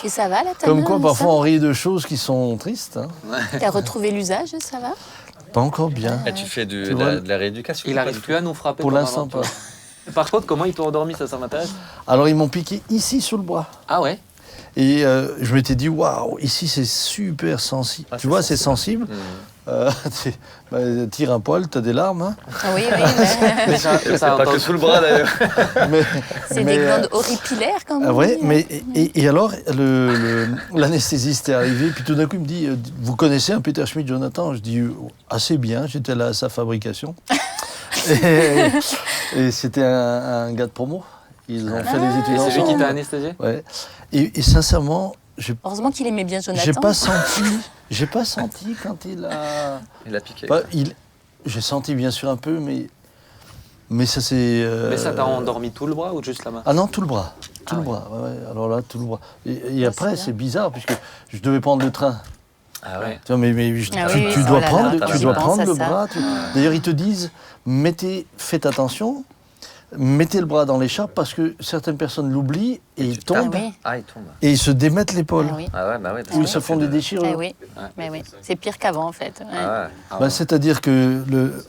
Et ça va, là, t'as Comme bien, quoi, ça parfois, on rit de choses qui sont tristes. Hein. T'as retrouvé l'usage, ça va? Pas encore bien. Et tu fais Tu vois, de la rééducation? Il n'arrive plus à nous frapper. Pour comme l'instant, avant, pas. Par contre, comment ils t'ont endormi, ça m'intéresse. Alors, ils m'ont piqué ici, sous le bras. Ah ouais. Et je m'étais dit, waouh, ici, c'est super sensible. Ah, tu c'est vois, sensible. c'est sensible. Tire un poil, t'as des larmes. Hein. Ah oui, mais C'est pas que sous le bras d'ailleurs. Mais, c'est des glandes horripilaires quand même. ouais, mais et alors, l'anesthésiste est arrivé, puis tout d'un coup, il me dit, vous connaissez un Peter Schmidt, Jonathan? Je dis, assez bien, j'étais là à sa fabrication. et c'était un gars de promo. Ils ont fait les études Et c'est lui qui ensemble. t'a anesthésié? Ouais. Et sincèrement, Heureusement qu'il aimait bien Jonathan. j'ai pas senti quand il a... Il a piqué. Bah, j'ai senti bien sûr un peu, mais ça c'est... Mais ça t'a endormi tout le bras ou juste la main? Ah non, tout le bras. Tout Ah le ouais. bras, ouais, alors là, tout le bras. Et Ah, après, c'est c'est bien. bizarre, puisque je devais prendre le train. Ah ouais. Tu vois, mais Ah tu, oui, tu oh dois là prendre, là, tu quand dois je prendre pense le à ça. bras. D'ailleurs, ils te disent, faites attention, mettez le bras dans l'écharpe, parce que certaines personnes l'oublient et ils Ah tombent, oui, Ah, il tombe. et ils se démettent l'épaule. ah oui. Ah ouais, bah ouais. Ou ils se font des déchirures. Ah oui. Mais oui. C'est pire qu'avant en fait. Ouais. Ah ouais. Bah, c'est-à-dire que,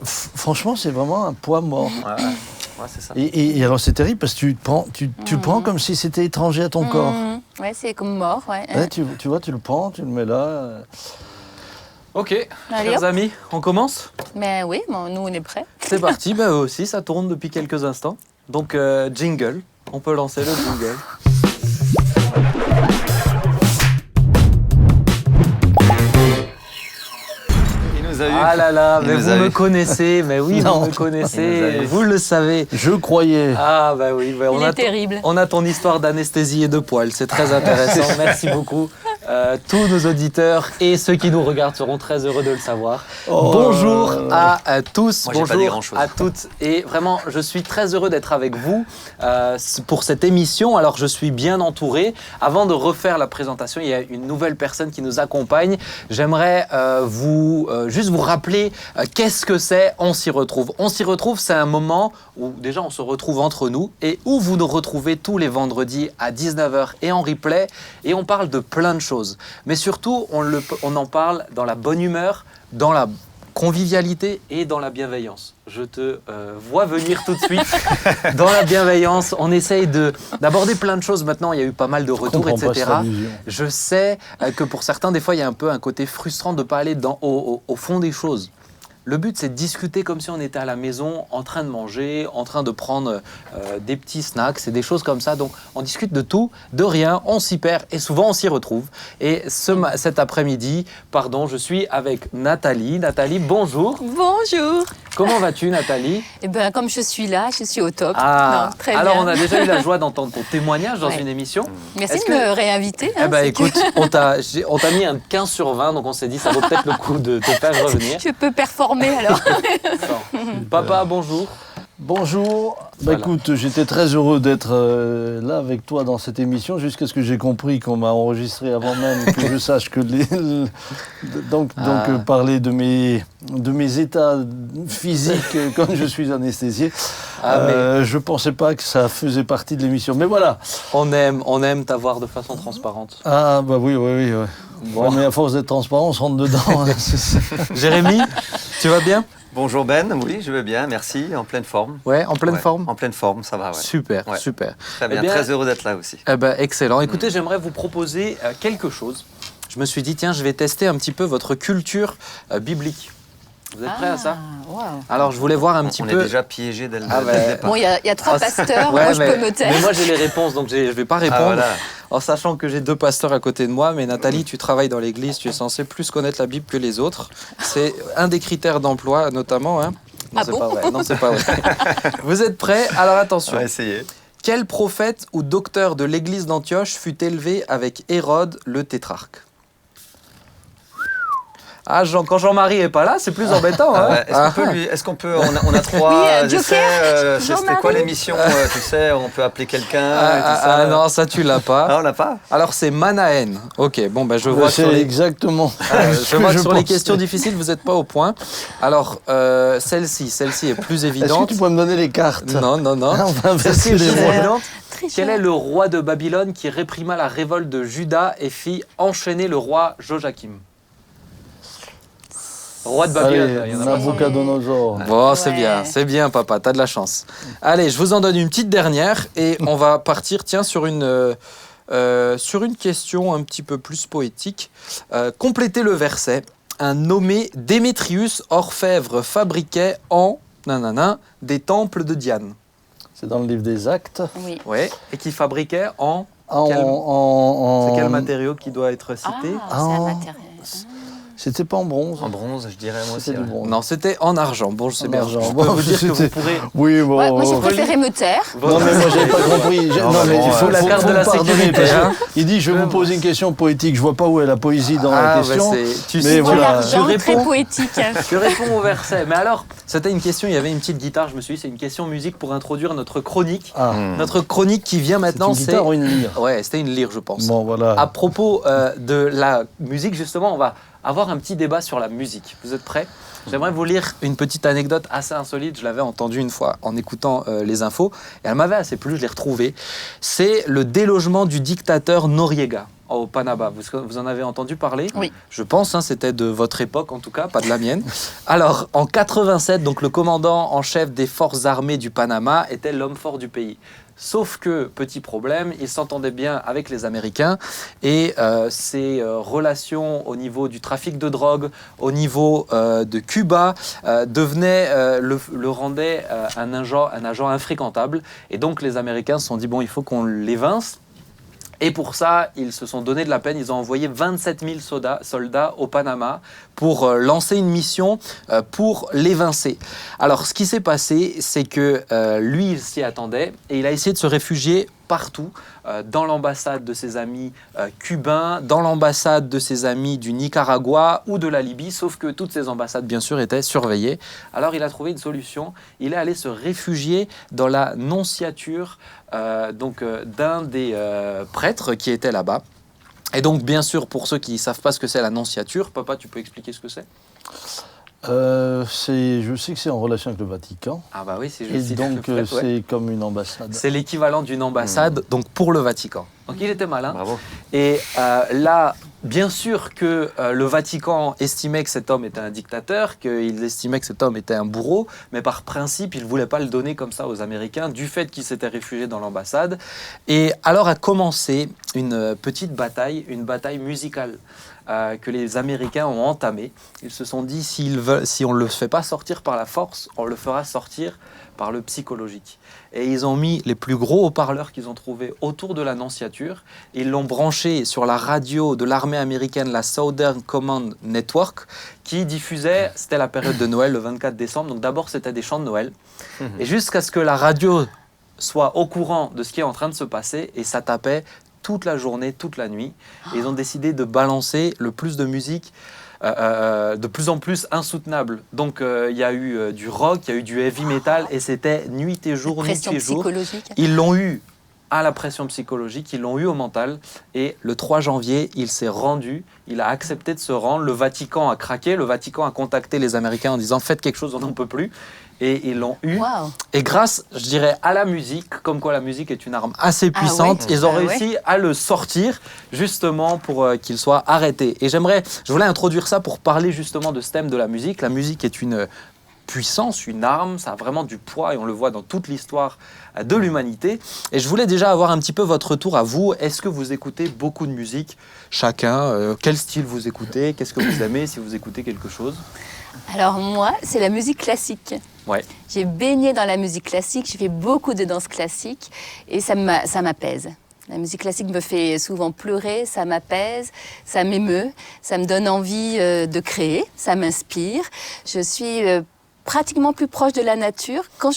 franchement, c'est vraiment un poids mort. Ouais, ouais, c'est ça. Et alors, c'est terrible, parce que tu le prends comme si c'était étranger à ton corps. Mmh. Ouais, c'est comme mort. Ouais. Ouais, tu vois, tu le prends, tu le mets là. Ok, Allez, chers hop. amis, on commence? Mais oui, bon, nous on est prêts. C'est parti, bah eux aussi, ça tourne depuis quelques instants. Donc, jingle, on peut lancer le jingle. Il nous a eu. Ah là là, Il mais nous vous a me eu. connaissez, mais oui, Non. vous me Il nous a connaissez, eu. vous le savez. Je croyais. Ah bah oui, bah, Il est terrible. on a ton histoire d'anesthésie et de poils, c'est très intéressant, merci beaucoup. Tous nos auditeurs et ceux qui nous regardent seront très heureux de le savoir. Oh. Bonjour à tous, Moi, j'ai pas dit bonjour grand-chose. à toutes et vraiment je suis très heureux d'être avec vous pour cette émission. Alors je suis bien entouré. Avant de refaire la présentation, il y a une nouvelle personne qui nous accompagne. J'aimerais juste vous rappeler qu'est-ce que c'est On s'y retrouve. On s'y retrouve, c'est un moment où déjà on se retrouve entre nous et où vous nous retrouvez tous les vendredis à 19h et en replay et on parle de plein de choses. Mais surtout, on en parle dans la bonne humeur, dans la convivialité et dans la bienveillance. Je te vois venir tout de suite. Dans la bienveillance, on essaye d'aborder plein de choses. Maintenant, il y a eu pas mal de retours, comprends pas etc. cette allusion. Je sais que pour certains, des fois, il y a un peu un côté frustrant de ne pas aller au fond des choses. Le but, c'est de discuter comme si on était à la maison, en train de manger, en train de prendre des petits snacks et des choses comme ça. Donc, on discute de tout, de rien, on s'y perd et souvent, on s'y retrouve. Et cet après-midi, je suis avec Nathalie. Nathalie, bonjour. Bonjour. Comment vas-tu, Nathalie? Eh ben, comme je suis là, je suis au top. Ah, Non, très alors bien. on a déjà eu la joie d'entendre ton témoignage dans Ouais. une émission. Merci Est-ce de me réinviter. Eh ben, c'est écoute, que on t'a mis un 15 sur 20, donc on s'est dit ça vaut peut-être le coup de te faire revenir. je peux performer alors. Papa, bonjour. Bonjour. Voilà. Écoute, j'étais très heureux d'être là avec toi dans cette émission, jusqu'à ce que j'ai compris qu'on m'a enregistré avant même que je sache que parler de mes états physiques quand je suis anesthésié. Je pensais pas que ça faisait partie de l'émission. Mais voilà. On aime t'avoir de façon transparente. Ah bah oui. Bon. Ouais, mais à force d'être transparent, on se rentre dedans. Hein, Jérémy, tu vas bien? Bonjour Ben, oui, je vais bien, merci, en pleine forme. Ouais, en pleine Ouais, forme. En pleine forme, ça va, ouais. Super, Ouais. super. Très bien, Eh bien, très heureux d'être là aussi. Eh ben, excellent. Écoutez, j'aimerais vous proposer quelque chose. Je me suis dit, tiens, je vais tester un petit peu votre culture biblique. Vous êtes prêts à ça? Waouh. Alors, je voulais voir un petit On peu. est déjà piégé dès le Ah, dès ben, le départ. Bon, il y a trois Ah, pasteurs, ouais, moi je mais- peux me taire. Mais moi, j'ai les réponses, donc je ne vais pas répondre. Ah, voilà. En sachant que j'ai deux pasteurs à côté de moi, mais Nathalie, tu travailles dans l'église, tu es censée plus connaître la Bible que les autres. C'est un des critères d'emploi, notamment. Hein. Non, Ah c'est bon pas vrai. Non, c'est pas vrai. Vous êtes prêts? Alors attention. On va essayer. Quel prophète ou docteur de l'église d'Antioche fut élevé avec Hérode le tétrarque? Ah, quand Jean-Marie est pas là, c'est plus embêtant. Hein. Ouais, est-ce qu'on peut, on a trois Oui, essais, Joker, c'était Jean-Marie. quoi l'émission, tu sais, on peut appeler quelqu'un, et tout ça. Ah, non, ça tu l'as pas. Ah, on l'a pas. Alors c'est Manahen. Ok, bon ben je vois que sur C'est les, exactement. je vois que sur les pensais. questions difficiles vous n'êtes pas au point. Alors celle-ci est plus Est-ce que évidente. tu pourrais me donner les cartes? Non. On va Celle-ci est inverser plus les rôles. évidente. Très Quel cher. est le roi de Babylone qui réprima la révolte de Juda et fit enchaîner le roi Joachim? Roi de Babylone, Allez, il y en a pas. Nabucodonosor. Bon, Ouais. c'est bien, papa, t'as de la chance. Allez, je vous en donne une petite dernière et on va partir, tiens, sur une question un petit peu plus poétique. Complétez le verset. Un nommé Démétrius orfèvre fabriquait en des temples de Diane. C'est dans le livre des Actes. Oui. Ouais, et qui fabriquait en. En- Quel- en- C'est quel en- matériau qui doit être cité? Ah, c'est un Ah. matériel. C'était pas en bronze. En bronze, je dirais moi aussi. C'était du ouais. bronze. Non, c'était en argent. Bon, je sais En bien. argent. Je peux Bon, vous dire que vous c'était- pourrez. Oui, bon. Ouais, moi, j'ai préféré me taire. Non, mais moi, j'ai pas compris. Non, Non, mais bon, il faut la carte de me la pardonner, sécurité, parce que hein. il dit, je vais vous poser une question poétique. Je vois pas où est la poésie dans la question. Tu Mais sais, Moi, voilà. l'argent, Tu très réponds. poétique. Je réponds au verset. Mais alors, c'était une question, il y avait une petite guitare, je me suis dit, c'est une question musique pour introduire notre chronique. Ah, Notre chronique qui vient c'est maintenant, une guitare ou une lyre? Ouais, c'était une lyre, je pense. Bon, voilà. À propos de la musique, justement, on va avoir un petit débat sur la musique. Vous êtes prêts? J'aimerais vous lire une petite anecdote assez insolite. Je l'avais entendue une fois en écoutant les infos et elle m'avait assez plu, je l'ai retrouvée. C'est le délogement du dictateur Noriega au Panama. Vous en avez entendu parler? Oui. Je pense, hein, c'était de votre époque en tout cas, pas de la mienne. Alors, en 87, donc, le commandant en chef des forces armées du Panama était l'homme fort du pays. Sauf que, petit problème, il s'entendait bien avec les Américains et ses relations au niveau du trafic de drogue, au niveau de Cuba, le rendaient un agent infréquentable. Et donc les Américains se sont dit, bon, il faut qu'on l'évince. Et pour ça, ils se sont donné de la peine. Ils ont envoyé 27 000 soldats au Panama pour lancer une mission pour l'évincer. Alors, ce qui s'est passé, c'est que lui, il s'y attendait et il a essayé de se réfugier partout, dans l'ambassade de ses amis cubains, dans l'ambassade de ses amis du Nicaragua ou de la Libye, sauf que toutes ces ambassades, bien sûr, étaient surveillées. Alors, il a trouvé une solution. Il est allé se réfugier dans la nonciature d'un des prêtres qui était là-bas. Et donc, bien sûr, pour ceux qui ne savent pas ce que c'est la nonciature, papa, tu peux expliquer ce que c'est? Je sais que c'est en relation avec le Vatican. Ah bah oui, c'est Et juste donc, c'est comme une ambassade. c'est l'équivalent d'une ambassade, donc pour le Vatican. Donc il était malin. Bravo. Et là, bien sûr que le Vatican estimait que cet homme était un dictateur, qu'ils estimaient que cet homme était un bourreau, mais par principe, ils ne voulaient pas le donner comme ça aux Américains, du fait qu'il s'était réfugié dans l'ambassade. Et alors a commencé une petite bataille, une bataille musicale que les Américains ont entamée. Ils se sont dit, si on ne le fait pas sortir par la force, on le fera sortir par le psychologique. Et ils ont mis les plus gros haut-parleurs qu'ils ont trouvés autour de la nonciature. Ils l'ont branché sur la radio de l'armée américaine, la Southern Command Network, qui diffusait, c'était la période de Noël, le 24 décembre. Donc d'abord, c'était des chants de Noël. Et jusqu'à ce que la radio soit au courant de ce qui est en train de se passer, et ça tapait toute la journée, toute la nuit. Et ils ont décidé de balancer le plus de musique de plus en plus insoutenable. Donc il y a eu du rock, il y a eu du heavy metal et c'était nuit et jour, nuit Pression et jour. psychologique. Ils l'ont eu à la pression psychologique, ils l'ont eu au mental et le 3 janvier, il s'est rendu, il a accepté de se rendre, le Vatican a craqué, le Vatican a contacté les Américains en disant faites quelque chose, on n'en peut plus. Et ils l'ont eu. Waouh. Et grâce, je dirais, à la musique, comme quoi la musique est une arme assez puissante, ouais. ils ont Ah ouais. réussi à le sortir justement pour qu'il soit arrêté. Et je voulais introduire ça pour parler justement de ce thème de la musique. La musique est une puissance, une arme, ça a vraiment du poids et on le voit dans toute l'histoire de l'humanité. Et je voulais déjà avoir un petit peu votre retour à vous. Est-ce que vous écoutez beaucoup de musique chacun? Quel style vous écoutez? Qu'est-ce que vous aimez si vous écoutez quelque chose? Alors moi, c'est la musique classique. Ouais. J'ai baigné dans la musique classique, j'ai fait beaucoup de danse classique et ça m'apaise. La musique classique me fait souvent pleurer, ça m'apaise, ça m'émeut, ça me donne envie de créer, ça m'inspire. Je suis pratiquement plus proche de la nature quand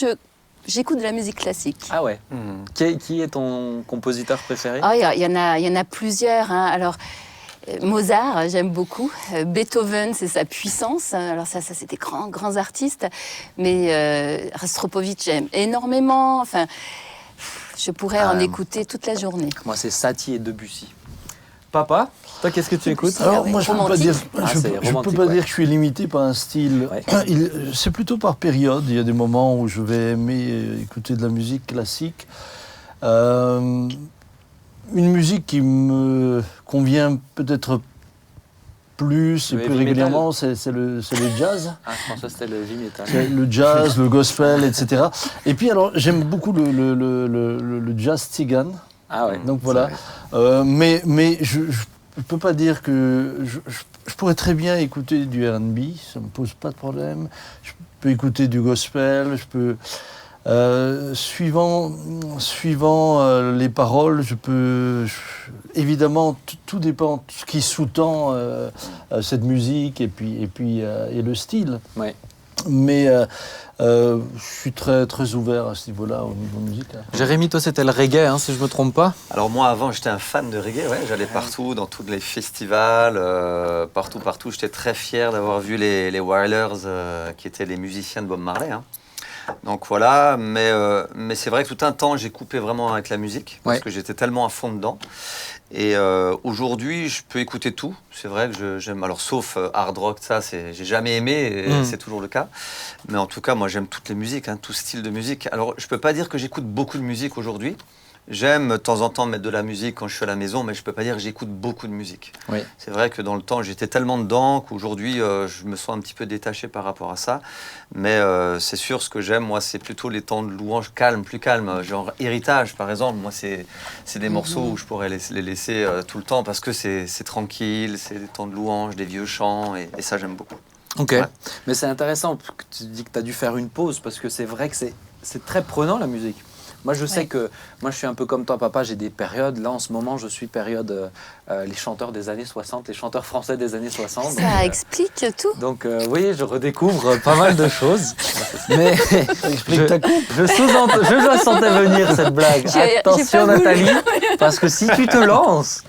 j'écoute de la musique classique. Ah ouais. Qui est ton compositeur préféré? Ah, il y en a plusieurs, hein. Alors, Mozart, j'aime beaucoup. Beethoven, c'est sa puissance. Alors ça c'est des grands artistes. Mais Rostropovitch, j'aime énormément. Enfin, je pourrais en écouter toute la journée. Moi, c'est Satie et Debussy. Papa, toi, qu'est-ce que tu écoutes? Ah Alors ouais. moi, je ne peux pas Romantique. dire, Ah, je c'est peux romantique, pas ouais. dire que je suis limité par un style. Ouais. C'est plutôt par période. Il y a des moments où je vais aimer écouter de la musique classique. Une musique qui me convient peut-être plus et Le plus heavy régulièrement, c'est le jazz. Ah, je pensais que c'était le heavy metal. C'est le jazz, le gospel, etc. Et puis alors, j'aime beaucoup le jazz tzigane. Ah ouais. Donc voilà. Mais je ne peux pas dire que... Je pourrais très bien écouter du R&B, ça ne me pose pas de problème. Je peux écouter du gospel, je peux... suivant les paroles, évidemment, tout dépend de ce qui sous-tend cette musique et le style. Ouais. Mais je suis très, très ouvert à ce niveau-là, au niveau musical. Jérémy, toi, c'était le reggae, hein, si je ne me trompe pas. Alors moi, avant, j'étais un fan de reggae. Ouais, j'allais partout, dans tous les festivals, partout. J'étais très fier d'avoir vu les Wailers, qui étaient les musiciens de Bob Marley. Hein. Donc voilà, mais c'est vrai que tout un temps, j'ai coupé vraiment avec la musique, parce que j'étais tellement à fond dedans. Et aujourd'hui, je peux écouter tout. C'est vrai que j'aime, alors sauf hard rock, ça, j'ai jamais aimé, et c'est toujours le cas. Mais en tout cas, moi, j'aime toutes les musiques, hein, tout style de musique. Alors, je peux pas dire que j'écoute beaucoup de musique aujourd'hui. J'aime de temps en temps mettre de la musique quand je suis à la maison, mais je peux pas dire que j'écoute beaucoup de musique. Oui. C'est vrai que dans le temps, j'étais tellement dedans qu'aujourd'hui, je me sens un petit peu détaché par rapport à ça. Mais c'est sûr, ce que j'aime, moi, c'est plutôt les temps de louange calmes, plus calmes. Genre Héritage, par exemple. Moi, c'est des morceaux où je pourrais les laisser tout le temps parce que c'est tranquille, c'est des temps de louange, des vieux chants, et ça, j'aime beaucoup. Ok, mais c'est intéressant que tu dis que tu as dû faire une pause parce que c'est vrai que c'est très prenant la musique. Moi, je sais que moi, je suis un peu comme toi, papa. J'ai des périodes. Là, en ce moment, je suis période les chanteurs des années 60, les chanteurs français des années 60. Ça explique tout. Donc, vous voyez, je redécouvre pas mal de choses. Mais je la sentais venir, cette blague. Attention, Nathalie, parce que si tu te lances,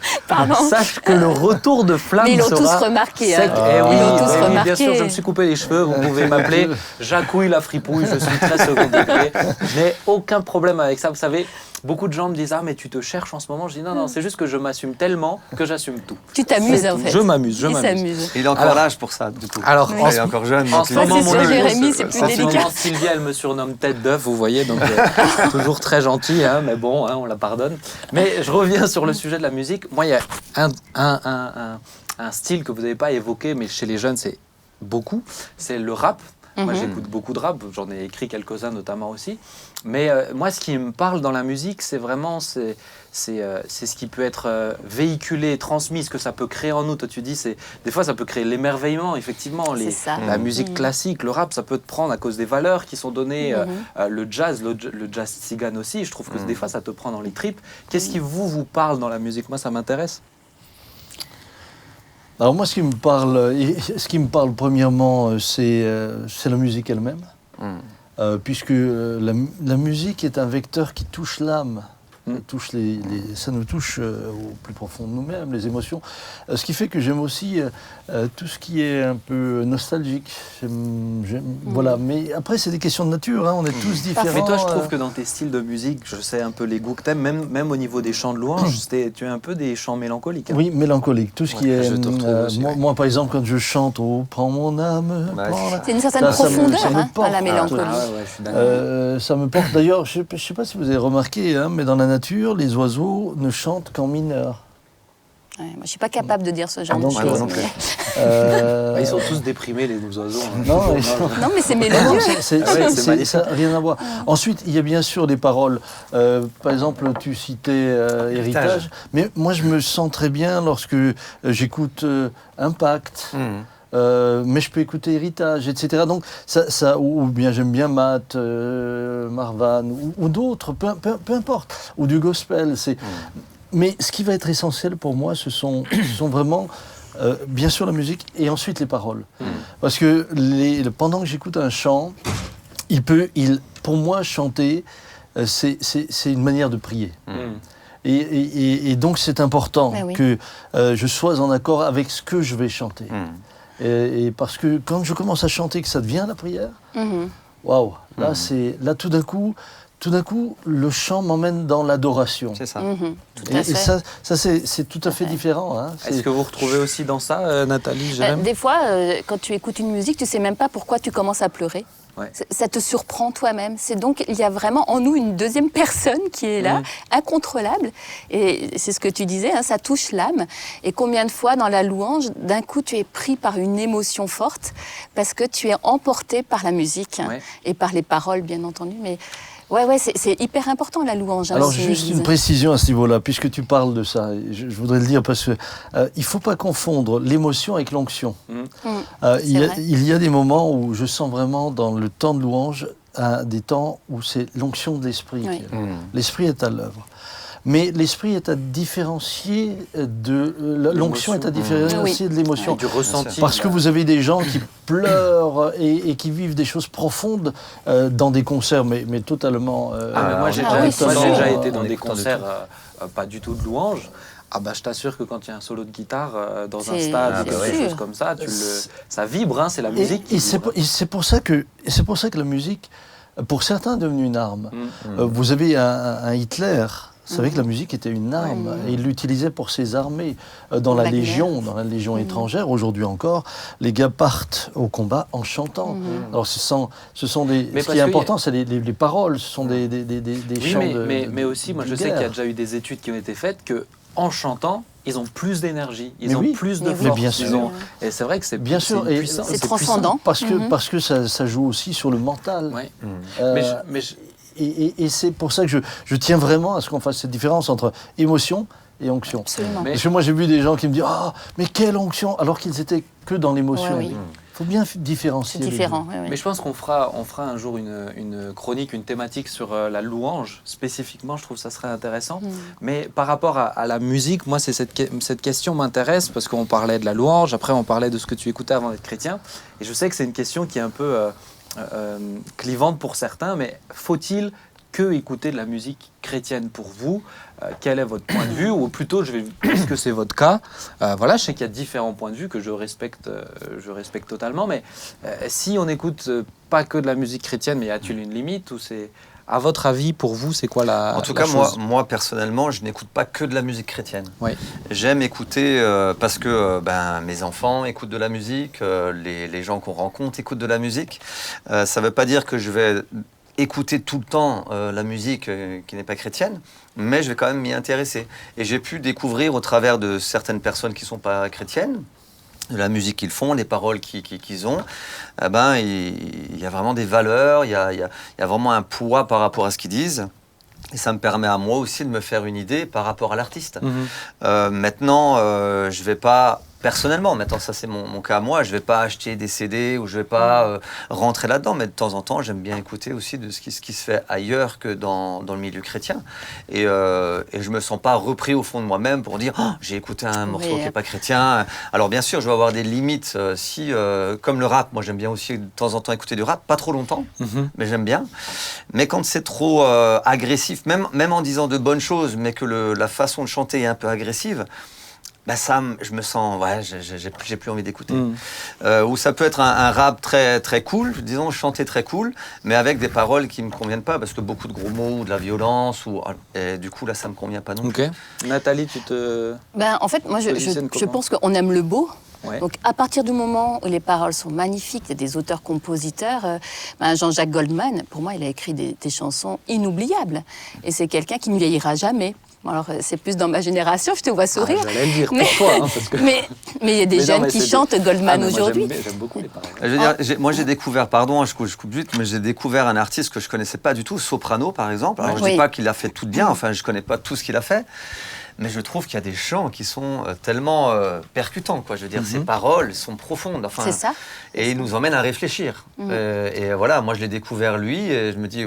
sache que le retour de flamme sera... Mais ils l'ont tous remarqué. Sec. Ils l'ont tous remarqué. Bien sûr, je me suis coupé les cheveux. Vous pouvez m'appeler Jacouille la fripouille. Je suis très second degré. Je n'ai aucun problème avec ça. Vous savez, beaucoup de gens me disent « Ah, mais tu te cherches en ce moment ?» Je dis « Non, c'est juste que je m'assume tellement que j'assume tout. » Tu t'amuses, en fait. Je m'amuse. Il a encore l'âge pour ça, du coup. Alors, il est encore jeune. En ce moment, Jérémy, c'est plus délicat. Sylvia, elle me surnomme tête d'œuf, vous voyez, donc toujours très gentil, hein, mais bon, hein, on la pardonne. Mais je reviens sur le sujet de la musique. Moi, il y a un style que vous n'avez pas évoqué, mais chez les jeunes, c'est beaucoup, c'est le rap. Moi, j'écoute beaucoup de rap, j'en ai écrit quelques-uns notamment aussi. Mais moi, ce qui me parle dans la musique, c'est vraiment c'est ce qui peut être véhiculé, transmis, ce que ça peut créer en nous. Toi, tu dis, des fois, ça peut créer l'émerveillement, effectivement. La musique classique, le rap, ça peut te prendre à cause des valeurs qui sont données. Le jazz tzigane aussi, je trouve que des fois, ça te prend dans les tripes. Qu'est-ce qui vous parle dans la musique? Moi, ça m'intéresse. Alors moi, ce qui me parle premièrement, c'est la musique elle-même, puisque la musique est un vecteur qui touche l'âme. Ça nous touche au plus profond de nous-mêmes, les émotions. Ce qui fait que j'aime aussi tout ce qui est un peu nostalgique. Voilà. Mais après, c'est des questions de nature, hein. On est tous différents. Mais toi, je trouve que dans tes styles de musique, je sais un peu les goûts que tu aimes, même au niveau des chants de louange, tu as un peu des chants mélancoliques. Hein. Oui, mélancolique. Tout ce qui est... moi, par exemple, quand je chante « Oh, prends mon âme », c'est une certaine profondeur à la mélancolie. Ça me porte. D'ailleurs, je ne sais pas si vous avez remarqué, hein, mais dans la nature, les oiseaux ne chantent qu'en mineur. Ouais, moi, je ne suis pas capable de dire ce genre de choses. Mais... Ils sont tous déprimés, les oiseaux. Hein. Non, mais c'est mélodieux. Ça n'a rien à voir. Ensuite, il y a bien sûr des paroles. Par exemple, tu citais Héritage. Mais moi, je me sens très bien lorsque j'écoute Impact. Mais je peux écouter Héritage, etc. Donc, ou bien j'aime bien Matt, Marvan, ou d'autres, peu importe, ou du gospel. Mais ce qui va être essentiel pour moi, ce sont vraiment, bien sûr, la musique et ensuite les paroles. Parce que pendant que j'écoute un chant, pour moi, chanter, c'est une manière de prier. Et donc, c'est important que je sois en accord avec ce que je vais chanter. Et parce que quand je commence à chanter, que ça devient la prière, waouh, là tout d'un coup, le chant m'emmène dans l'adoration. C'est ça. Et ça c'est tout à fait différent. Hein. Est-ce que vous retrouvez aussi dans ça, Nathalie, Jérémy ? Des fois, quand tu écoutes une musique, tu ne sais même pas pourquoi tu commences à pleurer. Ouais. Ça te surprend toi-même. C'est donc, il y a vraiment en nous une deuxième personne qui est là, incontrôlable. Et c'est ce que tu disais, hein, ça touche l'âme. Et combien de fois dans la louange, d'un coup, tu es pris par une émotion forte parce que tu es emporté par la musique et par les paroles, bien entendu. Mais ouais, c'est hyper important la louange. Alors juste une précision à ce niveau-là, puisque tu parles de ça, je voudrais le dire parce que il faut pas confondre l'émotion avec l'onction. Il y a des moments où je sens vraiment dans le temps de louange des temps où c'est l'onction de l'esprit. Oui. L'esprit est à l'œuvre. Mais l'esprit est à différencier de l'onction est à différencier de l'émotion, du ressenti. parce que vous avez des gens qui pleurent et qui vivent des choses profondes dans des concerts, mais totalement. Moi, j'ai totalement, déjà été dans des concerts pas du tout de louange. Ah bah je t'assure que quand il y a un solo de guitare dans un stade ou quelque chose comme ça, ça vibre, hein, c'est la musique. Et c'est pour ça que la musique, pour certains, est devenue une arme. Vous avez un Hitler. Vous savez que la musique était une arme et il l'utilisait pour ses armées dans la Légion étrangère. Aujourd'hui encore, les gars partent au combat en chantant. Alors ce sont des. Ce qui est important, c'est les paroles. Ce sont des chants mais aussi, moi je sais qu'il y a déjà eu des études qui ont été faites que en chantant, ils ont plus d'énergie, ils ont plus de force. Bien sûr. Et c'est vrai que c'est bien sûr, puissant. C'est transcendant. Parce que ça joue aussi sur le mental. Et c'est pour ça que je tiens vraiment à ce qu'on fasse cette différence entre émotion et onction. Absolument. Parce que moi j'ai vu des gens qui me disent « Ah, mais quelle onction !» alors qu'ils étaient que dans l'émotion. Il faut bien différencier. C'est différent. Mais je pense qu'on fera un jour une chronique, une thématique sur la louange, spécifiquement, je trouve que ça serait intéressant. Mais par rapport à la musique, moi, cette question m'intéresse parce qu'on parlait de la louange, après on parlait de ce que tu écoutais avant d'être chrétien. Et je sais que c'est une question qui est un peu clivante pour certains, mais faut-il que écouter de la musique chrétienne pour vous? Quel est votre point de vue? Ou plutôt, est-ce que c'est votre cas? Voilà, je sais qu'il y a différents points de vue que je respecte totalement, mais si on n'écoute pas que de la musique chrétienne, mais y a-t-il une limite? Ou c'est, à votre avis, pour vous, c'est quoi la En tout la cas, chose? moi, personnellement, je n'écoute pas que de la musique chrétienne. Oui. J'aime écouter parce que mes enfants écoutent de la musique, les gens qu'on rencontre écoutent de la musique. Ça ne veut pas dire que je vais écouter tout le temps la musique qui n'est pas chrétienne, mais je vais quand même m'y intéresser. Et j'ai pu découvrir au travers de certaines personnes qui ne sont pas chrétiennes, de la musique qu'ils font, les paroles qu'ils ont, il y a vraiment des valeurs, il y a vraiment un poids par rapport à ce qu'ils disent. Et ça me permet à moi aussi de me faire une idée par rapport à l'artiste. Maintenant, je ne vais pas... Personnellement, maintenant ça c'est mon cas à moi, je ne vais pas acheter des CD ou je ne vais pas rentrer là-dedans, mais de temps en temps j'aime bien écouter aussi de ce qui se fait ailleurs que dans le milieu chrétien. Et je ne me sens pas repris au fond de moi-même pour dire oh, j'ai écouté un morceau qui n'est pas chrétien. Alors bien sûr je vais avoir des limites, comme le rap, moi j'aime bien aussi de temps en temps écouter du rap, pas trop longtemps, mais j'aime bien. Mais quand c'est trop agressif, même en disant de bonnes choses, mais que la façon de chanter est un peu agressive, je me sens, j'ai plus envie d'écouter. Ou ça peut être un rap très, très cool, disons, chanter très cool, mais avec des paroles qui ne me conviennent pas, parce que beaucoup de gros mots, ou de la violence, et du coup, là, ça ne me convient pas non plus. Nathalie, tu te... En fait, moi, je pense qu'on aime le beau. Ouais. Donc, à partir du moment où les paroles sont magnifiques, il y a des auteurs-compositeurs. Jean-Jacques Goldman, pour moi, il a écrit des chansons inoubliables. Et c'est quelqu'un qui ne vieillira jamais. Alors, c'est plus dans ma génération, je te vois sourire. J'allais le dire pour toi. Parce que... mais il y a des jeunes qui chantent Goldman aujourd'hui. J'aime beaucoup les paroles. Je veux dire, moi j'ai découvert, pardon, je coupe vite, mais j'ai découvert un artiste que je ne connaissais pas du tout, Soprano par exemple. Alors je ne dis pas qu'il a fait tout bien, enfin je ne connais pas tout ce qu'il a fait. Mais je trouve qu'il y a des chants qui sont tellement percutants, quoi. Je veux dire, ces paroles sont profondes. Enfin, c'est ça. Et ils nous emmènent à réfléchir. Et voilà, moi je l'ai découvert lui, et je me dis,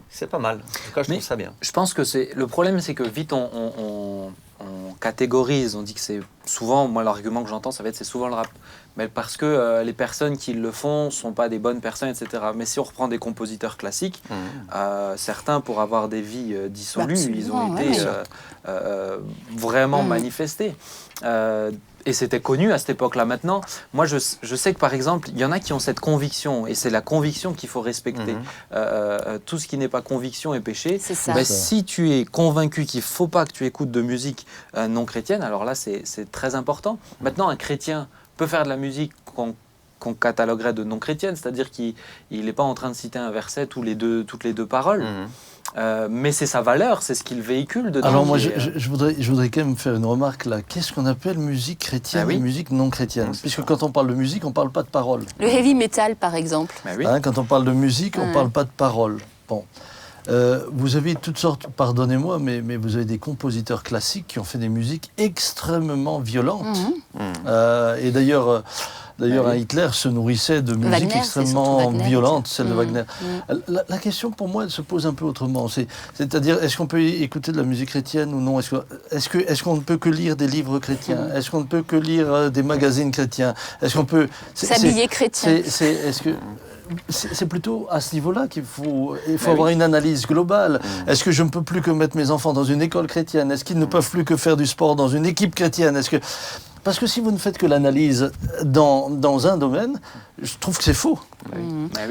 c'est pas mal. En tout cas, je trouve ça bien. Je pense que le problème, c'est que vite on catégorise, on dit que c'est souvent, moi l'argument que j'entends, ça va être c'est souvent le rap. Mais parce que les personnes qui le font ne sont pas des bonnes personnes, etc. Mais si on reprend des compositeurs classiques, certains, pour avoir des vies dissolues, ils ont été vraiment manifestés. Et c'était connu à cette époque-là. Maintenant, moi, je sais que, par exemple, il y en a qui ont cette conviction, et c'est la conviction qu'il faut respecter. Tout ce qui n'est pas conviction est péché. C'est ça. Mais si tu es convaincu qu'il ne faut pas que tu écoutes de musique non chrétienne, alors là, c'est très important. Maintenant, un chrétien peut faire de la musique qu'on cataloguerait de non chrétienne, c'est-à-dire qu'il n'est pas en train de citer un verset toutes les deux paroles. Mais c'est sa valeur, c'est ce qu'il véhicule dedans. Alors moi, je voudrais quand même faire une remarque là. Qu'est-ce qu'on appelle musique chrétienne et musique non chrétienne? Puisque quand on parle de musique, on ne parle pas de paroles. Le heavy metal, par exemple. Quand on parle de musique, on ne parle pas de paroles. Bon. Vous avez toutes sortes, pardonnez-moi, mais vous avez des compositeurs classiques qui ont fait des musiques extrêmement violentes. Et d'ailleurs, Hitler se nourrissait de musique Wagner, extrêmement violente, celle de Wagner. La question pour moi, elle se pose un peu autrement. C'est-à-dire, est-ce qu'on peut écouter de la musique chrétienne ou non? Est-ce qu'on ne peut que lire des livres chrétiens? Est-ce qu'on ne peut que lire des magazines chrétiens? Est-ce qu'on peut s'habiller chrétien? C'est plutôt à ce niveau-là qu'il faut avoir une analyse globale. Est-ce que je ne peux plus que mettre mes enfants dans une école chrétienne? Est-ce qu'ils ne peuvent plus que faire du sport dans une équipe chrétienne? Parce que si vous ne faites que l'analyse dans un domaine, je trouve que c'est faux.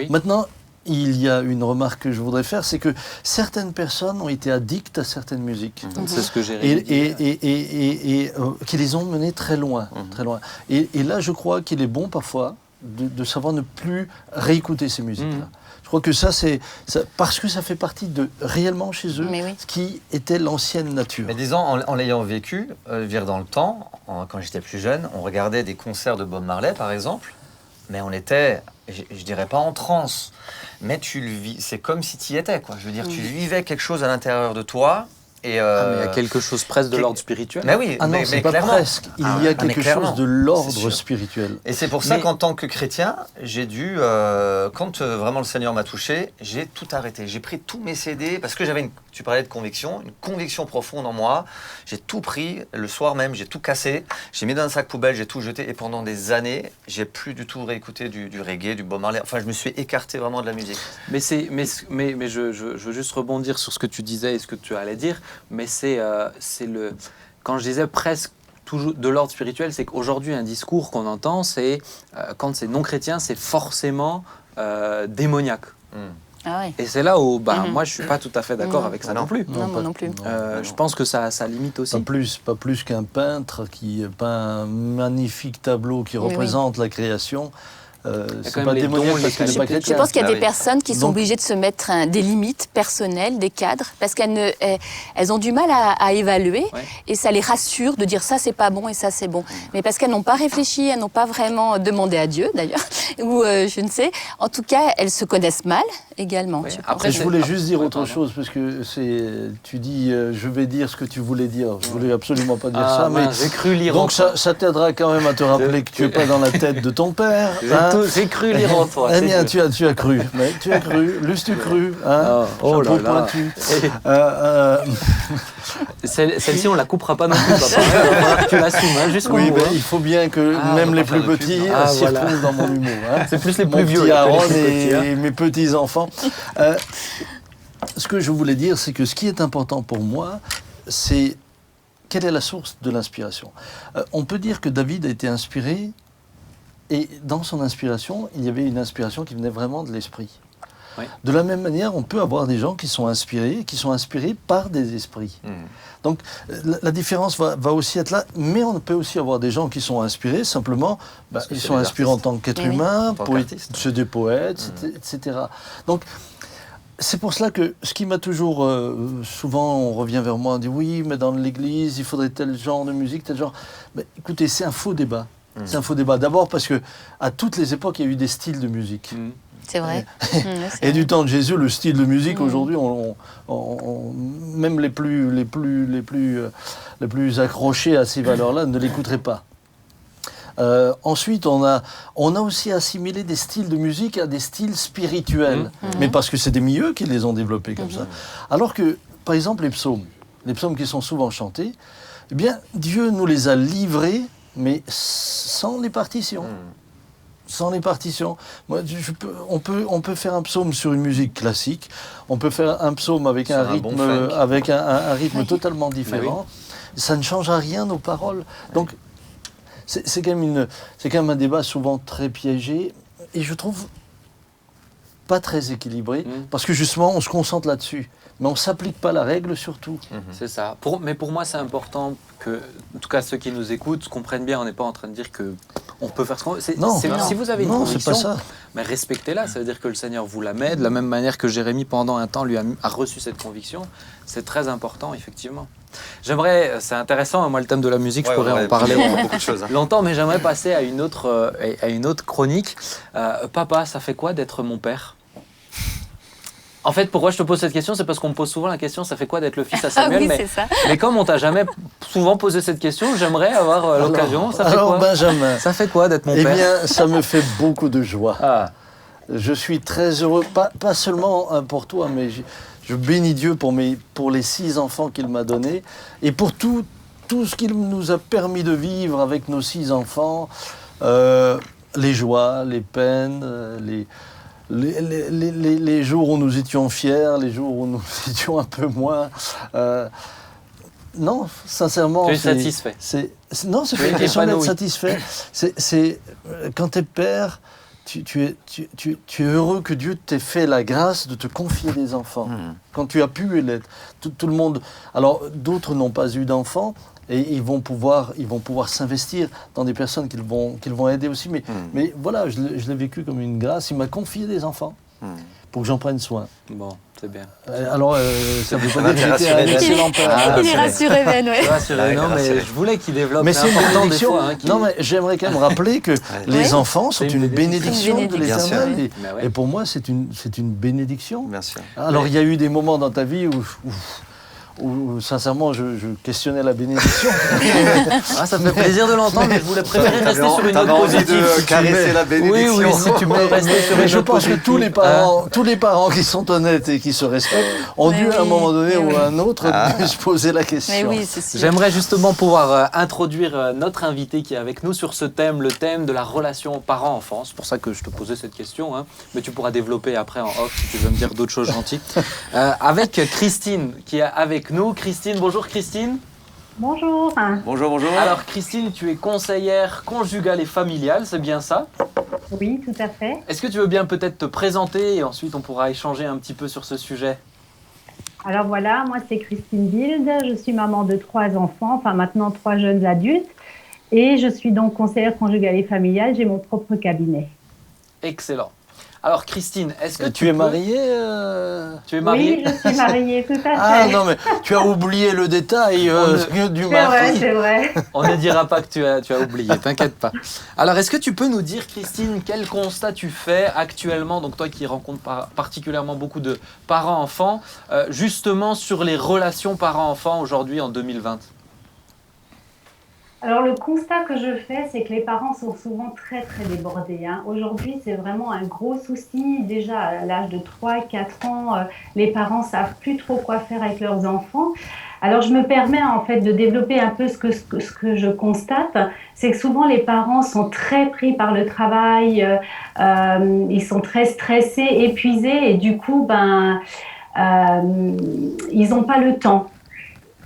Maintenant, il y a une remarque que je voudrais faire, c'est que certaines personnes ont été addictes à certaines musiques. C'est ce que j'ai et qui les ont menées très loin. Très loin. Et là, je crois qu'il est bon parfois de savoir ne plus réécouter ces musiques-là. Je crois que ça, parce que ça fait partie de réellement chez eux ce qui était l'ancienne nature. Mais disons, en l'ayant vécu, dans le temps, quand j'étais plus jeune, on regardait des concerts de Bob Marley, par exemple, mais on était, je dirais pas en transe, mais tu le vis, c'est comme si tu y étais, quoi. Je veux dire, tu vivais quelque chose à l'intérieur de toi. Et mais il y a quelque chose presque de l'ordre spirituel. Mais oui, non, c'est pas presque. Il y a quelque chose de l'ordre spirituel. Et c'est pour ça qu'en tant que chrétien, j'ai dû, quand vraiment le Seigneur m'a touché, j'ai tout arrêté. J'ai pris tous mes CD, parce que j'avais, tu parlais de conviction, une conviction profonde en moi. J'ai tout pris, le soir même, j'ai tout cassé. J'ai mis dans un sac poubelle, j'ai tout jeté. Et pendant des années, j'ai plus du tout réécouté du reggae, du Bob Marley. Enfin, je me suis écarté vraiment de la musique. Mais je veux juste rebondir sur ce que tu disais et ce que tu allais dire. Mais quand je disais presque toujours de l'ordre spirituel, c'est qu'aujourd'hui un discours qu'on entend, c'est quand c'est non chrétien, c'est forcément démoniaque. Et c'est là où moi je suis pas tout à fait d'accord avec ça non plus. Non, moi non plus. Je pense que ça limite aussi. Pas plus qu'un peintre qui peint un magnifique tableau qui représente la création. C'est pas démoniaque parce qu'elle n'est pas chrétienne. Je pense qu'il y a des personnes qui sont obligées de se mettre des limites personnelles, des cadres, parce qu'elles elles ont du mal à évaluer et ça les rassure de dire ça c'est pas bon et ça c'est bon. Mais parce qu'elles n'ont pas réfléchi, elles n'ont pas vraiment demandé à Dieu d'ailleurs, ou je ne sais. En tout cas, elles se connaissent mal également. Après, je voulais juste dire autre chose parce que tu dis je vais dire ce que tu voulais dire. Je voulais absolument pas dire ça, mais j'ai cru lire. Donc ça t'aidera quand même à te rappeler que tu es pas dans la tête de ton père. J'ai cru lire en toi. Eh bien, tu as cru. Mais tu as cru. Lustre cru. Oh là là. Celle-ci, on la coupera pas non plus. Papa. Tu l'assumes jusqu'au bout. Il faut bien que même les plus petits s'y retrouvent dans mon humour. C'est plus les plus vieux. Mon petit Aaron et mes petits-enfants. Ce que je voulais dire, c'est que ce qui est important pour moi, c'est quelle est la source de l'inspiration. On peut dire que David a été inspiré. Et dans son inspiration, il y avait une inspiration qui venait vraiment de l'esprit. De la même manière, on peut avoir des gens qui sont inspirés par des esprits. Donc la différence va aussi être là, mais on peut aussi avoir des gens qui sont inspirés, simplement, ils sont inspirés en tant qu'être humain, c'est des poètes, etc. Donc c'est pour cela que ce qui m'a toujours, souvent on revient vers moi, on dit oui, mais dans l'église, il faudrait tel genre de musique, tel genre. Mais écoutez, c'est un faux débat. C'est un faux débat. D'abord parce que à toutes les époques, il y a eu des styles de musique. C'est vrai. Et du temps de Jésus, le style de musique aujourd'hui, même les plus accrochés à ces valeurs-là ne l'écouteraient pas. Ensuite, on a aussi assimilé des styles de musique à des styles spirituels, mais parce que c'est des milieux qui les ont développés comme ça. Alors que, par exemple, les psaumes qui sont souvent chantés, eh bien, Dieu nous les a livrés, mais sans les partitions. Sans les partitions. Moi, on peut faire un psaume sur une musique classique, on peut faire un psaume avec un rythme totalement différent. Ça ne change à rien nos paroles. Donc, c'est quand même un débat souvent très piégé, et je trouve pas très équilibré, parce que justement, on se concentre là-dessus. Mais on ne s'applique pas la règle surtout. C'est ça. Mais pour moi, c'est important que, en tout cas, ceux qui nous écoutent comprennent bien. On n'est pas en train de dire que On peut faire ce qu'on veut. Non, Si vous avez une non, c'est conviction, pas ça. mais respectez-la. Ça veut dire que le Seigneur vous la met, de la même manière que Jérémie, pendant un temps, a reçu cette conviction. C'est très important, effectivement. J'aimerais, c'est intéressant, moi le thème de la musique, je pourrais en parler beaucoup de choses. longtemps, mais j'aimerais passer à une autre chronique. Papa, ça fait quoi d'être mon père? En fait, pourquoi je te pose cette question, c'est parce qu'on me pose souvent la question, ça fait quoi d'être le fils à Samuel? Ah oui, c'est ça. Mais comme on t'a jamais souvent posé cette question, j'aimerais avoir l'occasion. Ça fait Alors, quoi? Benjamin, Ça fait quoi d'être mon eh père? bien, ça me fait beaucoup de joie. Ah, Je suis très heureux, pas seulement pour toi, mais je bénis Dieu pour les 6 enfants qu'il m'a donnés et pour tout ce qu'il nous a permis de vivre avec nos 6 enfants, les joies, les peines, les jours où nous étions fiers, les jours où nous étions un peu moins. Non, sincèrement. tu es satisfait? Non, c'est pas une question d'être satisfait. Quand tu es père, tu es heureux que Dieu t'ait fait la grâce de te confier des enfants. Quand tu as pu l'être. Tout le monde. Alors, d'autres n'ont pas eu d'enfants. Et ils vont pouvoir s'investir dans des personnes qu'ils vont aider aussi. Mais voilà, je l'ai vécu comme une grâce. Il m'a confié des enfants pour que j'en prenne soin. bon, c'est bien. Alors, ça veut pas dire que j'étais un excellent père. Il est rassuré, Ben, ouais. Rassuré, non, mais je voulais qu'il développe. Mais c'est une important des bénédiction. fois, hein, Non, mais j'aimerais quand même rappeler que les enfants sont C'est une une bénédiction de bénédiction. l'Éternel. Bien Et, sûr. Ouais. et pour moi, c'est une bénédiction. Bien sûr. Alors, il y a eu des moments dans ta vie où sincèrement, je questionnais la bénédiction. Ah, ça me fait plaisir de l'entendre, mais je voulais préférer rester sur une note T'avais envie positive. de caresser la bénédiction. Oui, si tu peux rester sur Mais une je note pense que positive. tous les parents qui sont honnêtes et qui se respectent ont Mais dû à un oui, moment donné mais ou oui. à un autre se poser la question. Mais oui, c'est sûr. J'aimerais justement pouvoir introduire notre invité qui est avec nous sur ce thème, le thème de la relation parent-enfant. C'est pour ça que je te posais cette question, hein. Mais tu pourras développer après en off si tu veux me dire d'autres choses gentilles. Avec Christine qui est avec nous. Christine, bonjour Christine. Bonjour. Bonjour, bonjour. Alors Christine, tu es conseillère conjugale et familiale, c'est bien ça? Oui, tout à fait. Est-ce que tu veux bien peut-être te présenter et ensuite on pourra échanger un petit peu sur ce sujet? Alors voilà, moi c'est Christine Bild, je suis maman de 3 enfants, enfin maintenant 3 jeunes adultes, et je suis donc conseillère conjugale et familiale, j'ai mon propre cabinet. Excellent. Alors Christine, est-ce que Tu es peux- mariée Tu es mariée? Oui, je suis mariée, tout à fait. Ah non, mais tu as oublié le détail du C'est vrai, mari. c'est vrai. On ne dira pas que tu as oublié, t'inquiète pas. Alors, est-ce que tu peux nous dire, Christine, quel constat tu fais actuellement, donc toi qui rencontres particulièrement beaucoup de parents-enfants, justement sur les relations parents-enfants aujourd'hui en 2020? Alors le constat que je fais, c'est que les parents sont souvent très très débordés, hein. Aujourd'hui, c'est vraiment un gros souci. Déjà à l'âge de 3-4 ans, les parents savent plus trop quoi faire avec leurs enfants. Alors je me permets en fait de développer un peu ce que je constate, c'est que souvent les parents sont très pris par le travail, ils sont très stressés, épuisés et du coup ils n'ont pas le temps.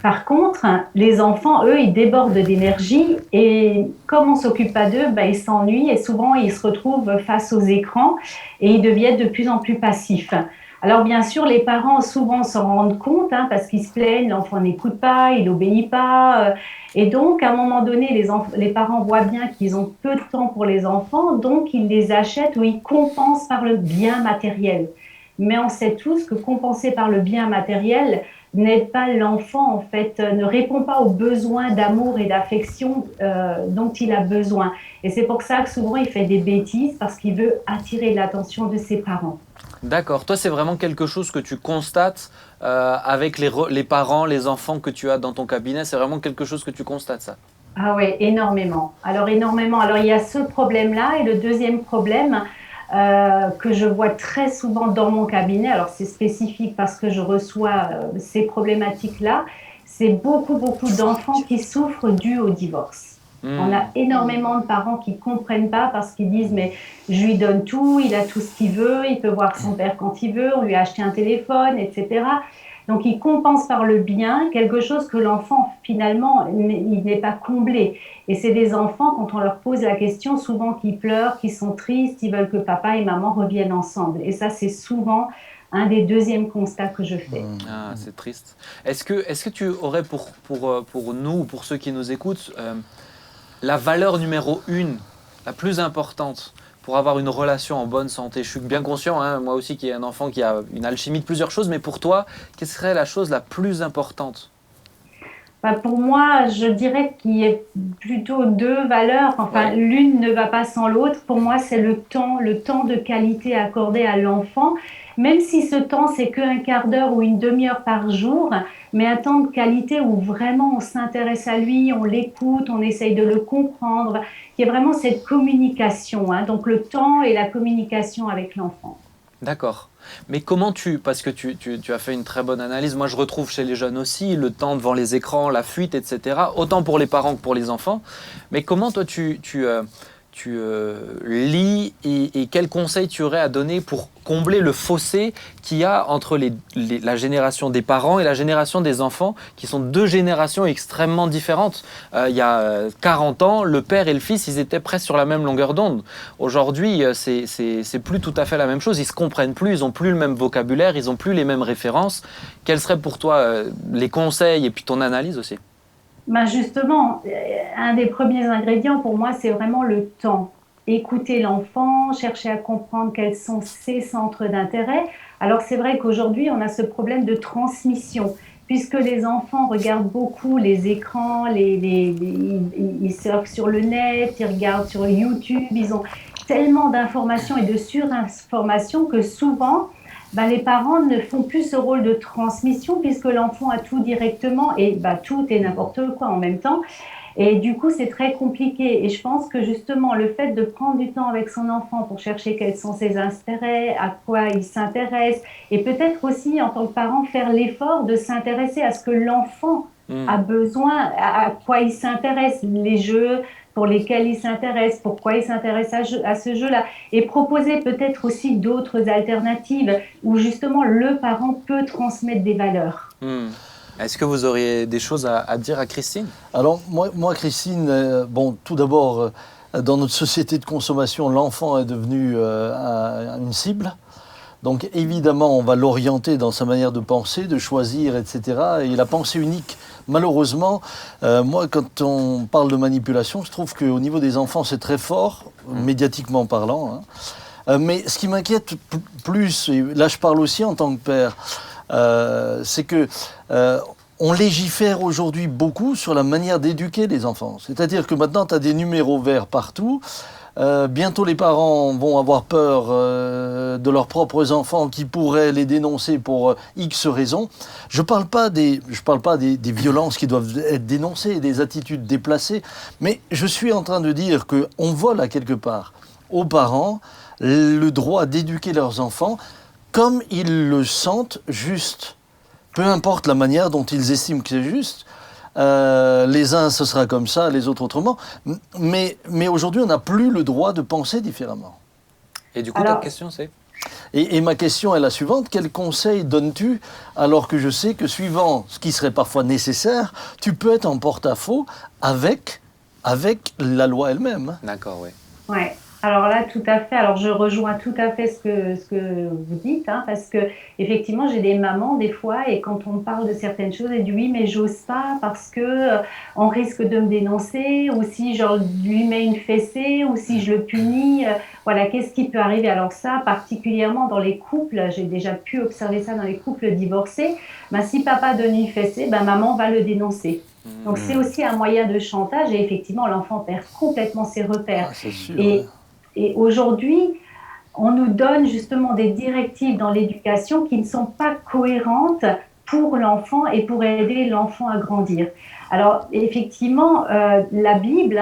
Par contre, les enfants, eux, ils débordent d'énergie et comme on ne s'occupe pas d'eux, ils s'ennuient et souvent ils se retrouvent face aux écrans et ils deviennent de plus en plus passifs. Alors bien sûr, les parents souvent s'en rendent compte parce qu'ils se plaignent, l'enfant n'écoute pas, il n'obéit pas. Et donc, à un moment donné, les parents voient bien qu'ils ont peu de temps pour les enfants, donc ils les achètent ou ils compensent par le bien matériel. Mais on sait tous que compenser par le bien matériel n'aide pas l'enfant, en fait, ne répond pas aux besoins d'amour et d'affection dont il a besoin. Et c'est pour ça que souvent il fait des bêtises parce qu'il veut attirer l'attention de ses parents. D'accord. Toi, c'est vraiment quelque chose que tu constates avec les parents, les enfants que tu as dans ton cabinet. C'est vraiment quelque chose que tu constates, ça? Ah oui, énormément. Alors, énormément. Alors, il y a ce problème-là. Et le deuxième problème que je vois très souvent dans mon cabinet, alors c'est spécifique parce que je reçois ces problématiques-là, c'est beaucoup d'enfants qui souffrent dû au divorce. On a énormément de parents qui ne comprennent pas parce qu'ils disent « mais je lui donne tout, il a tout ce qu'il veut, il peut voir son père quand il veut, on lui a acheté un téléphone, etc. » Donc, ils compensent par le bien quelque chose que l'enfant, finalement, il n'est pas comblé. Et c'est des enfants, quand on leur pose la question, souvent qui pleurent, qui sont tristes, ils veulent que papa et maman reviennent ensemble. Et ça, c'est souvent un des deuxièmes constats que je fais. Ah, c'est triste. Est-ce que tu aurais pour nous, pour ceux qui nous écoutent, la valeur numéro 1 la plus importante pour avoir une relation en bonne santé? Je suis bien conscient, hein, moi aussi, qu'il y a un enfant qui a une alchimie de plusieurs choses, mais pour toi, quelle serait la chose la plus importante? Pour moi, je dirais qu'il y a plutôt deux valeurs. Enfin, Ouais. l'une ne va pas sans l'autre. Pour moi, c'est le temps de qualité accordé à l'enfant. Même si ce temps, c'est qu'un quart d'heure ou une demi-heure par jour, mais un temps de qualité où vraiment on s'intéresse à lui, on l'écoute, on essaye de le comprendre. Il y a vraiment cette communication, hein, donc le temps et la communication avec l'enfant. D'accord. Mais comment parce que tu as fait une très bonne analyse, moi je retrouve chez les jeunes aussi le temps devant les écrans, la fuite, etc. Autant pour les parents que pour les enfants. Mais comment toi tu lis et quels conseils tu aurais à donner pour combler le fossé qu'il y a entre la génération des parents et la génération des enfants, qui sont deux générations extrêmement différentes. Il y a 40 ans, le père et le fils, ils étaient presque sur la même longueur d'onde. Aujourd'hui, c'est plus tout à fait la même chose. Ils se comprennent plus, ils ont plus le même vocabulaire, ils ont plus les mêmes références. Quels seraient pour toi les conseils et puis ton analyse aussi? Ben justement, un des premiers ingrédients pour moi, c'est vraiment le temps. Écouter l'enfant, chercher à comprendre quels sont ses centres d'intérêt. Alors c'est vrai qu'aujourd'hui, on a ce problème de transmission, puisque les enfants regardent beaucoup les écrans, ils surfent sur le net, ils regardent sur YouTube, ils ont tellement d'informations et de surinformations que souvent, les parents ne font plus ce rôle de transmission puisque l'enfant a tout directement et tout et n'importe quoi en même temps. Et du coup, c'est très compliqué. Et je pense que justement, le fait de prendre du temps avec son enfant pour chercher quels sont ses intérêts, à quoi il s'intéresse, et peut-être aussi, en tant que parent, faire l'effort de s'intéresser à ce que l'enfant a besoin, à quoi il s'intéresse, les jeux pour lesquels il s'intéresse, pourquoi il s'intéresse à ce jeu-là, et proposer peut-être aussi d'autres alternatives où justement le parent peut transmettre des valeurs. Est-ce que vous auriez des choses à dire à Christine? Alors, moi Christine, bon, tout d'abord, dans notre société de consommation, l'enfant est devenu une cible. Donc, évidemment, on va l'orienter dans sa manière de penser, de choisir, etc. Et la pensée unique, malheureusement, moi, quand on parle de manipulation, je trouve qu'au niveau des enfants, c'est très fort, médiatiquement parlant. Hein. Mais ce qui m'inquiète plus, et là je parle aussi en tant que père, c'est que on légifère aujourd'hui beaucoup sur la manière d'éduquer les enfants. C'est-à-dire que maintenant, tu as des numéros verts partout. Bientôt, les parents vont avoir peur de leurs propres enfants qui pourraient les dénoncer pour X raisons. Je parle pas des violences qui doivent être dénoncées, des attitudes déplacées, mais je suis en train de dire qu'on vole à quelque part aux parents le droit d'éduquer leurs enfants comme ils le sentent juste. Peu importe la manière dont ils estiment que c'est juste. Les uns, ce sera comme ça, les autres autrement. Mais aujourd'hui, on n'a plus le droit de penser différemment. Et du coup, ta question, c'est? Et ma question est la suivante. Quel conseil donnes-tu alors que je sais que suivant ce qui serait parfois nécessaire, tu peux être en porte-à-faux avec la loi elle-même? D'accord, oui. Ouais. Alors là, tout à fait. Alors je rejoins tout à fait ce que vous dites, hein, parce que effectivement, j'ai des mamans des fois, et quand on me parle de certaines choses, elles disent oui, mais j'ose pas parce que on risque de me dénoncer, ou si je lui mets une fessée, ou si je le punis, voilà, qu'est-ce qui peut arriver? Alors ça, particulièrement dans les couples, j'ai déjà pu observer ça dans les couples divorcés. Si papa donne une fessée, maman va le dénoncer. Donc c'est aussi un moyen de chantage, et effectivement, l'enfant perd complètement ses repères. Ah, c'est sûr, Et aujourd'hui, on nous donne justement des directives dans l'éducation qui ne sont pas cohérentes pour l'enfant et pour aider l'enfant à grandir. Alors effectivement, la Bible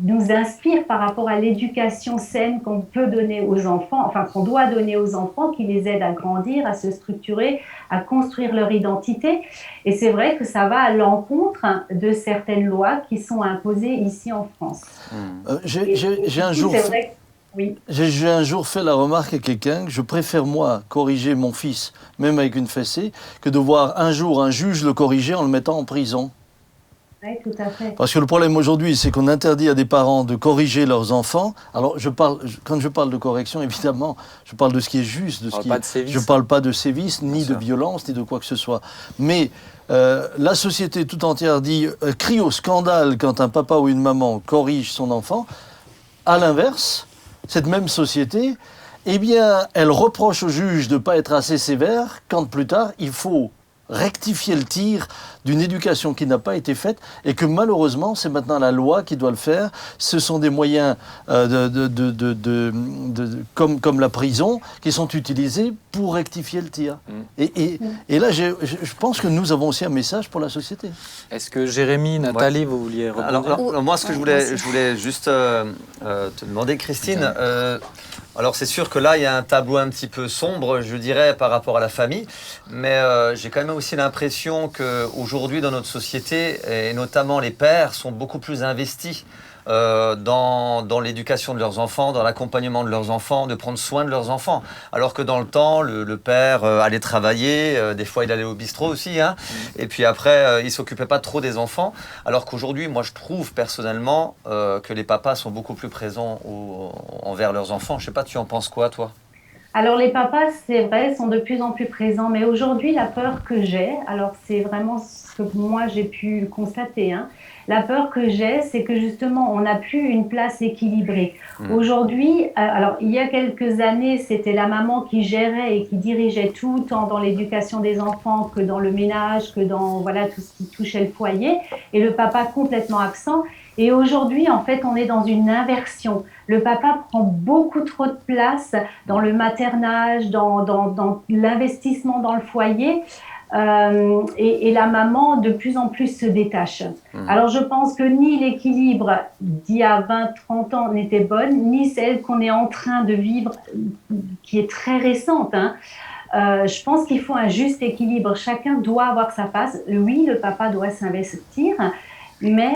nous inspire par rapport à l'éducation saine qu'on peut donner aux enfants, enfin qu'on doit donner aux enfants, qui les aide à grandir, à se structurer, à construire leur identité. Et c'est vrai que ça va à l'encontre de certaines lois qui sont imposées ici en France. J'ai un jour... Oui. J'ai un jour fait la remarque à quelqu'un que je préfère, moi, corriger mon fils, même avec une fessée, que de voir un jour un juge le corriger en le mettant en prison. Oui, tout à fait. Parce que le problème aujourd'hui, c'est qu'on interdit à des parents de corriger leurs enfants. Alors, quand je parle de correction, évidemment, je parle de ce qui est juste. Je ne parle pas de sévices, ni de violence, ni de quoi que ce soit. Mais la société tout entière crie au scandale quand un papa ou une maman corrige son enfant. à l'inverse, cette même société, eh bien, elle reproche au juge de ne pas être assez sévère quand plus tard, il faut rectifier le tir d'une éducation qui n'a pas été faite et que malheureusement, c'est maintenant la loi qui doit le faire. Ce sont des moyens comme la prison qui sont utilisés pour rectifier le tir. Et là, je pense que nous avons aussi un message pour la société. Est-ce que Jérémy, Nathalie, vous vouliez répondre? Alors, moi, ce que je voulais juste te demander, Christine, alors c'est sûr que là, il y a un tableau un petit peu sombre, je dirais, par rapport à la famille, mais j'ai quand même aussi l'impression qu'aujourd'hui, dans notre société, et notamment les pères, sont beaucoup plus investis dans l'éducation de leurs enfants, dans l'accompagnement de leurs enfants, de prendre soin de leurs enfants. Alors que dans le temps, le père allait travailler, des fois il allait au bistrot aussi, hein, et puis après, il ne s'occupait pas trop des enfants. Alors qu'aujourd'hui, moi je trouve personnellement que les papas sont beaucoup plus présents envers leurs enfants. Je ne sais pas, tu en penses quoi, toi? Alors les papas, c'est vrai, sont de plus en plus présents, mais aujourd'hui, la peur que j'ai, alors c'est vraiment ce que moi j'ai pu constater, hein, la peur que j'ai, c'est que justement, on n'a plus une place équilibrée. Aujourd'hui, alors il y a quelques années, c'était la maman qui gérait et qui dirigeait tout, tant dans l'éducation des enfants que dans le ménage, que dans voilà, tout ce qui touchait le foyer, et le papa complètement absent. Et aujourd'hui, en fait, on est dans une inversion. Le papa prend beaucoup trop de place dans le maternage, dans l'investissement dans le foyer. Et la maman de plus en plus se détache. Alors je pense que ni l'équilibre d'il y a 20-30 ans n'était bonne, ni celle qu'on est en train de vivre, qui est très récente, hein. Je pense qu'il faut un juste équilibre. Chacun doit avoir sa place. Oui, le papa doit s'investir, mais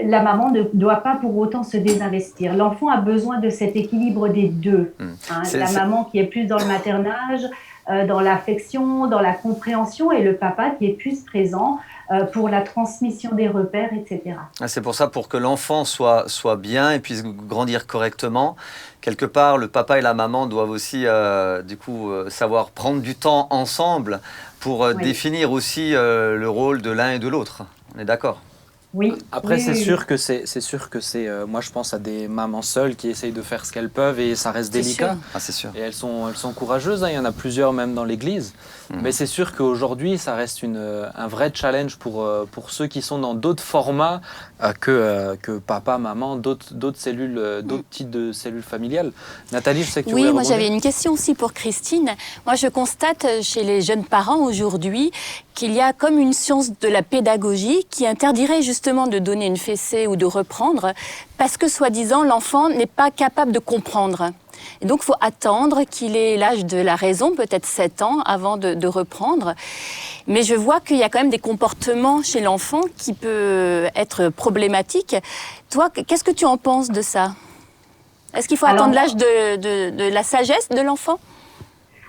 la maman ne doit pas pour autant se désinvestir. L'enfant a besoin de cet équilibre des deux. Hein. La maman qui est plus dans le maternage, dans l'affection, dans la compréhension, et le papa qui est plus présent pour la transmission des repères, etc. C'est pour ça, pour que l'enfant soit bien et puisse grandir correctement, quelque part, le papa et la maman doivent aussi savoir prendre du temps ensemble pour définir aussi le rôle de l'un et de l'autre. On est d'accord? Oui. Après, c'est sûr que c'est moi, je pense à des mamans seules qui essayent de faire ce qu'elles peuvent et ça reste délicat. C'est sûr. Et elles sont courageuses, hein. Il y en a plusieurs même dans l'église. Mais c'est sûr qu'aujourd'hui, ça reste un vrai challenge pour ceux qui sont dans d'autres formats que papa, maman, d'autres cellules, d'autres types de cellules familiales. Nathalie, je sais que tu voulais rebondir. Moi j'avais une question aussi pour Christine. Moi, je constate chez les jeunes parents aujourd'hui qu'il y a comme une science de la pédagogie qui interdirait justement de donner une fessée ou de reprendre parce que, soi-disant, l'enfant n'est pas capable de comprendre. Et donc, il faut attendre qu'il ait l'âge de la raison, peut-être 7 ans, avant de reprendre. Mais je vois qu'il y a quand même des comportements chez l'enfant qui peuvent être problématiques. Toi, qu'est-ce que tu en penses de ça? Est-ce qu'il faut attendre l'âge de la sagesse de l'enfant?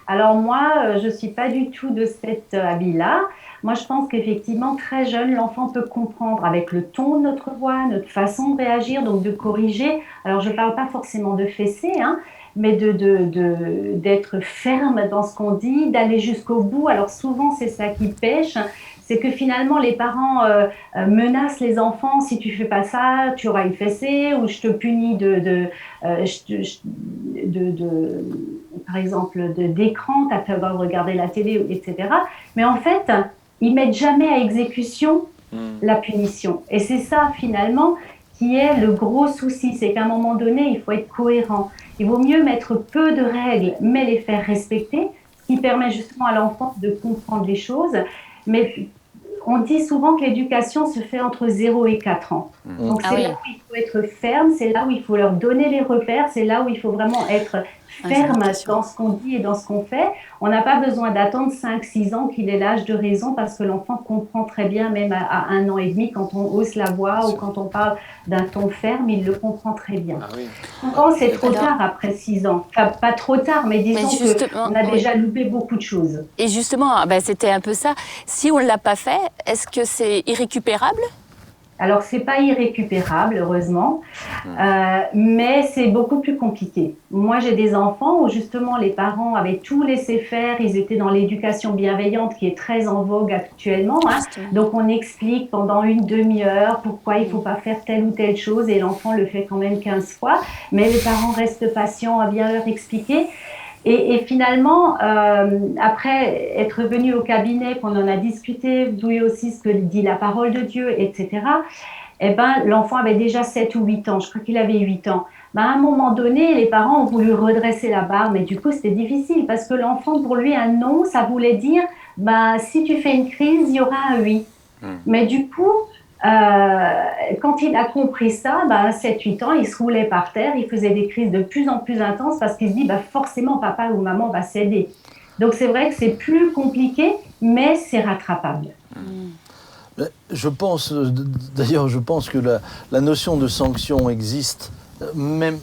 Alors moi, je ne suis pas du tout de cet avis-là. Moi, je pense qu'effectivement, très jeune, l'enfant peut comprendre avec le ton de notre voix, notre façon de réagir, donc de corriger. Alors, je ne parle pas forcément de fesser, hein, mais d'être ferme dans ce qu'on dit, d'aller jusqu'au bout. Alors souvent, c'est ça qui pêche. C'est que finalement, les parents menacent les enfants. Si tu fais pas ça, tu auras une fessée, ou je te punis par exemple, d'écran, tu as peur de regarder la télé, etc. Mais en fait, ils mettent jamais à exécution la punition. Et c'est ça, finalement, qui est le gros souci. C'est qu'à un moment donné, il faut être cohérent. Il vaut mieux mettre peu de règles, mais les faire respecter, ce qui permet justement à l'enfant de comprendre les choses. Mais on dit souvent que l'éducation se fait entre 0 et 4 ans. Donc c'est là où il faut être ferme, c'est là où il faut leur donner les repères, c'est là où il faut vraiment être ferme dans ce qu'on dit et dans ce qu'on fait. On n'a pas besoin d'attendre 5-6 ans qu'il ait l'âge de raison parce que l'enfant comprend très bien, même à 1 an et demi, quand on hausse la voix ou quand on parle d'un ton ferme, il le comprend très bien. Souvent, c'est trop tard après 6 ans. Enfin, pas trop tard, mais disons qu'on a déjà loupé beaucoup de choses. Et justement, c'était un peu ça. Si on ne l'a pas fait, est-ce que c'est irrécupérable ? Alors, c'est pas irrécupérable, heureusement, mais c'est beaucoup plus compliqué. Moi, j'ai des enfants où justement les parents avaient tout laissé faire, ils étaient dans l'éducation bienveillante qui est très en vogue actuellement. Hein. Donc, on explique pendant une demi-heure pourquoi il faut pas faire telle ou telle chose et l'enfant le fait quand même 15 fois, mais les parents restent patients à bien leur expliquer. Et finalement, après être venu au cabinet, qu'on en a discuté, d'où aussi ce que dit la parole de Dieu, etc., eh ben, l'enfant avait déjà 7 ou 8 ans, je crois qu'il avait 8 ans. Ben, à un moment donné, les parents ont voulu redresser la barre, mais du coup, c'était difficile parce que l'enfant, pour lui, un non, ça voulait dire, ben, si tu fais une crise, il y aura un oui. Mais du coup, quand il a compris ça, à 7-8 ans, il se roulait par terre, il faisait des crises de plus en plus intenses parce qu'il se dit forcément papa ou maman va céder. Donc c'est vrai que c'est plus compliqué, mais c'est rattrapable. Je pense que la notion de sanction existe. Même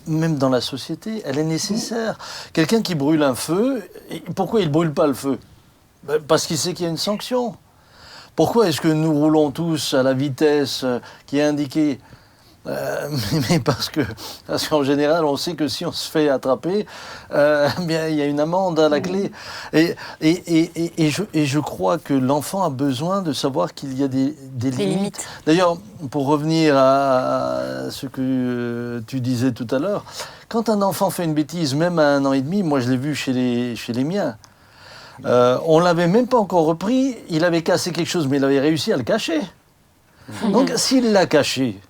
dans la société, elle est nécessaire. Quelqu'un qui brûle un feu, pourquoi il ne brûle pas le feu? Parce qu'il sait qu'il y a une sanction. Pourquoi est-ce que nous roulons tous à la vitesse qui est indiquée? Mais parce qu'en général, on sait que si on se fait attraper, bien, il y a une amende à la clé. Et je crois que l'enfant a besoin de savoir qu'il y a des limites. D'ailleurs, pour revenir à ce que tu disais tout à l'heure, quand un enfant fait une bêtise, même à 1 an et demi, moi je l'ai vu chez les miens, on ne l'avait même pas encore repris, il avait cassé quelque chose, mais il avait réussi à le cacher. Donc s'il l'a caché,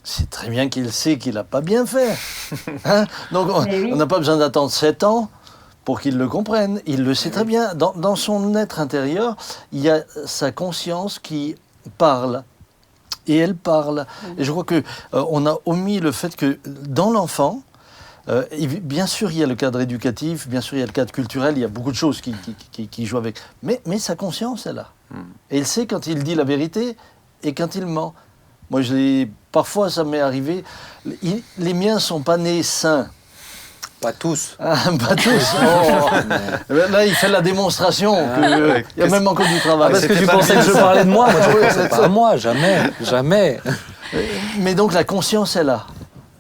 c'est très bien qu'il sait qu'il n'a pas bien fait. Hein? Donc on n'a pas besoin d'attendre 7 ans pour qu'il le comprenne. Il le sait très bien. Dans son être intérieur, il y a sa conscience qui parle. Et elle parle. Et je crois qu'on a omis le fait que dans l'enfant, bien sûr, il y a le cadre éducatif, bien sûr, il y a le cadre culturel, il y a beaucoup de choses qui jouent avec. Mais sa conscience est là. Et il sait quand il dit la vérité et quand il ment. Moi, parfois, ça m'est arrivé. Les miens ne sont pas nés sains. Pas tous. Pas tous. Oh. Là, il fait la démonstration. Il y a même encore du travail. Parce que tu pensais que je parlais de moi. C'est pas moi, jamais. Mais donc, la conscience est là.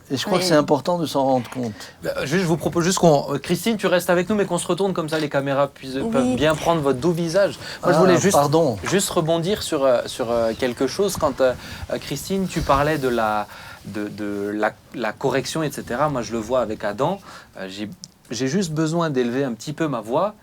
Et je crois que c'est important de s'en rendre compte. Je vous propose juste Christine, tu restes avec nous, mais qu'on se retourne comme ça, les caméras peuvent bien prendre votre doux visage. Moi, je voulais juste rebondir sur quelque chose. Quand, Christine, tu parlais de la correction, etc. Moi, je le vois avec Adam. J'ai juste besoin d'élever un petit peu ma voix,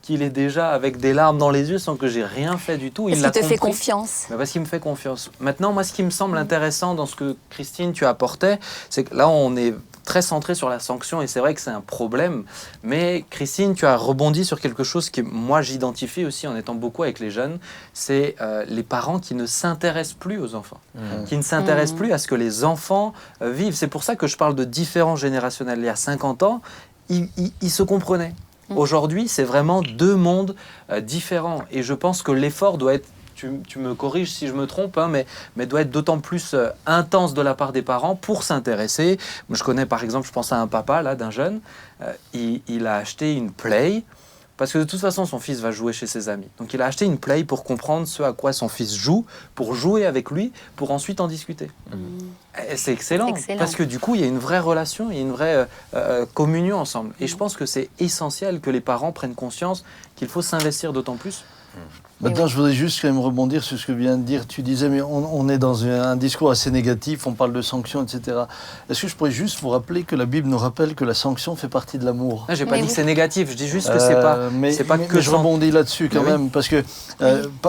qu'il est déjà avec des larmes dans les yeux sans que j'ai rien fait du tout. Parce qu'il te fait confiance. Parce qu'il me fait confiance. Maintenant, moi, ce qui me semble intéressant dans ce que Christine, tu apportais, c'est que là, on est très centré sur la sanction et c'est vrai que c'est un problème. Mais Christine, tu as rebondi sur quelque chose que moi, j'identifie aussi en étant beaucoup avec les jeunes, c'est les parents qui ne s'intéressent plus aux enfants, qui ne s'intéressent plus à ce que les enfants vivent. C'est pour ça que je parle de différence générationnelle. Il y a 50 ans, ils se comprenaient. Aujourd'hui, c'est vraiment 2 mondes différents. Et je pense que l'effort doit être, tu me corriges si je me trompe, hein, mais doit être d'autant plus intense de la part des parents pour s'intéresser. Moi, je connais par exemple, je pense à un papa là, d'un jeune, il a acheté une Play, parce que de toute façon, son fils va jouer chez ses amis. Donc il a acheté une Play pour comprendre ce à quoi son fils joue, pour jouer avec lui, pour ensuite en discuter. Et c'est excellent, parce que du coup, il y a une vraie relation, il y a une vraie communion ensemble. Et je pense que c'est essentiel que les parents prennent conscience qu'il faut s'investir d'autant plus. Maintenant, je voudrais juste quand même rebondir sur ce que vient de dire. Tu disais, mais on est dans un discours assez négatif, on parle de sanctions, etc. Est-ce que je pourrais juste vous rappeler que la Bible nous rappelle que la sanction fait partie de l'amour? Je n'ai pas dit que c'est négatif, je dis juste que c'est pas que je rebondis là-dessus quand même, parce que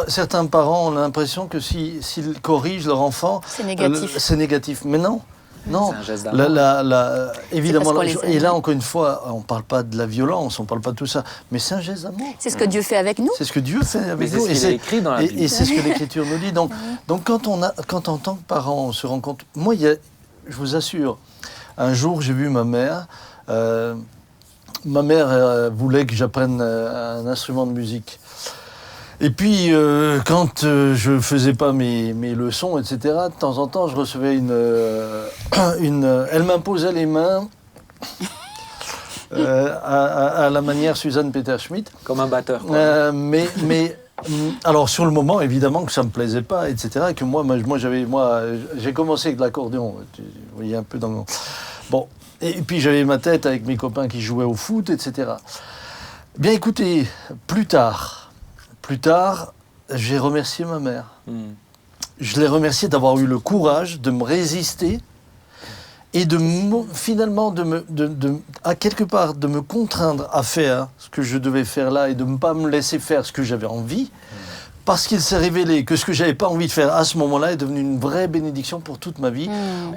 certains parents ont l'impression que s'ils corrigent leur enfant, c'est négatif. Mais non. Non, évidemment, et là encore une fois, on ne parle pas de la violence, on ne parle pas de tout ça, mais c'est un geste d'amour. C'est ce que Dieu fait avec nous. C'est ce que Dieu fait avec nous. C'est ce qu'il a écrit dans la Bible. Et c'est ce que l'Écriture nous dit. Donc quand en tant que parent, on se rend compte... Moi, je vous assure, un jour, j'ai vu ma mère. Ma mère voulait que j'apprenne un instrument de musique. Et puis, quand je faisais pas mes leçons, etc., de temps en temps, je recevais elle m'imposait les mains à la manière Suzanne Peter Schmidt. Comme un batteur. Quoi. Mais Alors sur le moment, évidemment que ça me plaisait pas, etc. Et que moi j'ai commencé avec de l'accordéon. Vous voyez un peu dans. Bon, et puis j'avais ma tête avec mes copains qui jouaient au foot, etc. Bien écoutez, plus tard, j'ai remercié ma mère. Je l'ai remercié d'avoir eu le courage de me résister et finalement à quelque part de me contraindre à faire ce que je devais faire là et de ne pas me laisser faire ce que j'avais envie, parce qu'il s'est révélé que ce que j'avais pas envie de faire à ce moment-là est devenu une vraie bénédiction pour toute ma vie.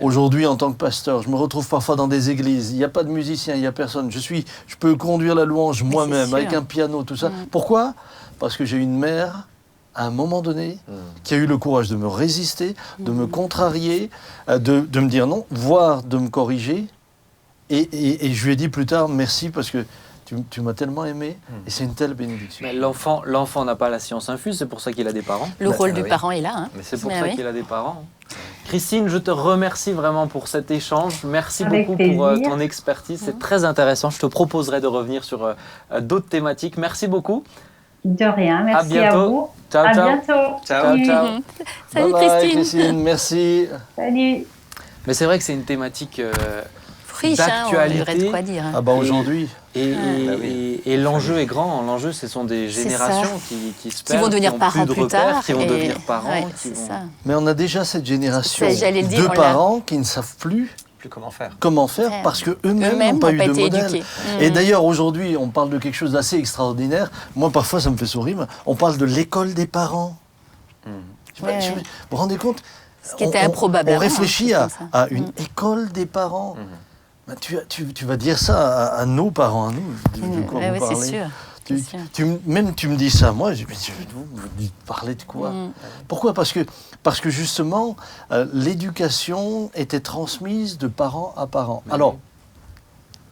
Aujourd'hui, en tant que pasteur, je me retrouve parfois dans des églises, il n'y a pas de musicien, il n'y a personne. Je peux conduire la louange moi-même avec un piano, tout ça. Pourquoi ? Parce que j'ai une mère, à un moment donné, qui a eu le courage de me résister, de me contrarier, de me dire non, voire de me corriger. Et je lui ai dit plus tard, merci parce que tu m'as tellement aimé et c'est une telle bénédiction. Mais l'enfant n'a pas la science infuse, c'est pour ça qu'il a des parents. Le rôle du parent est là. Hein. Mais c'est pour ça qu'il a des parents. Christine, je te remercie vraiment pour cet échange. Merci beaucoup pour ton expertise. C'est très intéressant. Je te proposerai de revenir sur d'autres thématiques. Merci beaucoup. De rien, merci à vous. Ciao, à ciao. bientôt. Ciao, ciao. Salut Bye, Christine. Merci. Salut. Mais c'est vrai que c'est une thématique Riche, hein, on aurait de quoi dire. Ah bah aujourd'hui. Et l'enjeu est grand. L'enjeu, ce sont des générations qui se perdent, vont devenir parents plus tard. Qui vont devenir parents. Ça. Mais on a déjà cette génération de parents qui ne savent plus comment faire parce qu'eux-mêmes n'ont pas eu de modèle. Et d'ailleurs, aujourd'hui, on parle de quelque chose d'assez extraordinaire. Moi, parfois, ça me fait sourire. On parle de l'école des parents. Vous vous rendez compte ? Ce qui était improbable. On réfléchit à une école des parents. Ben, tu vas dire ça à nos parents, à nous. De quoi vous parlez ? C'est sûr. Même tu me dis ça, moi, je me dis, vous parlez de quoi ? Pourquoi ? Parce que justement, l'éducation était transmise de parent à parent. Alors,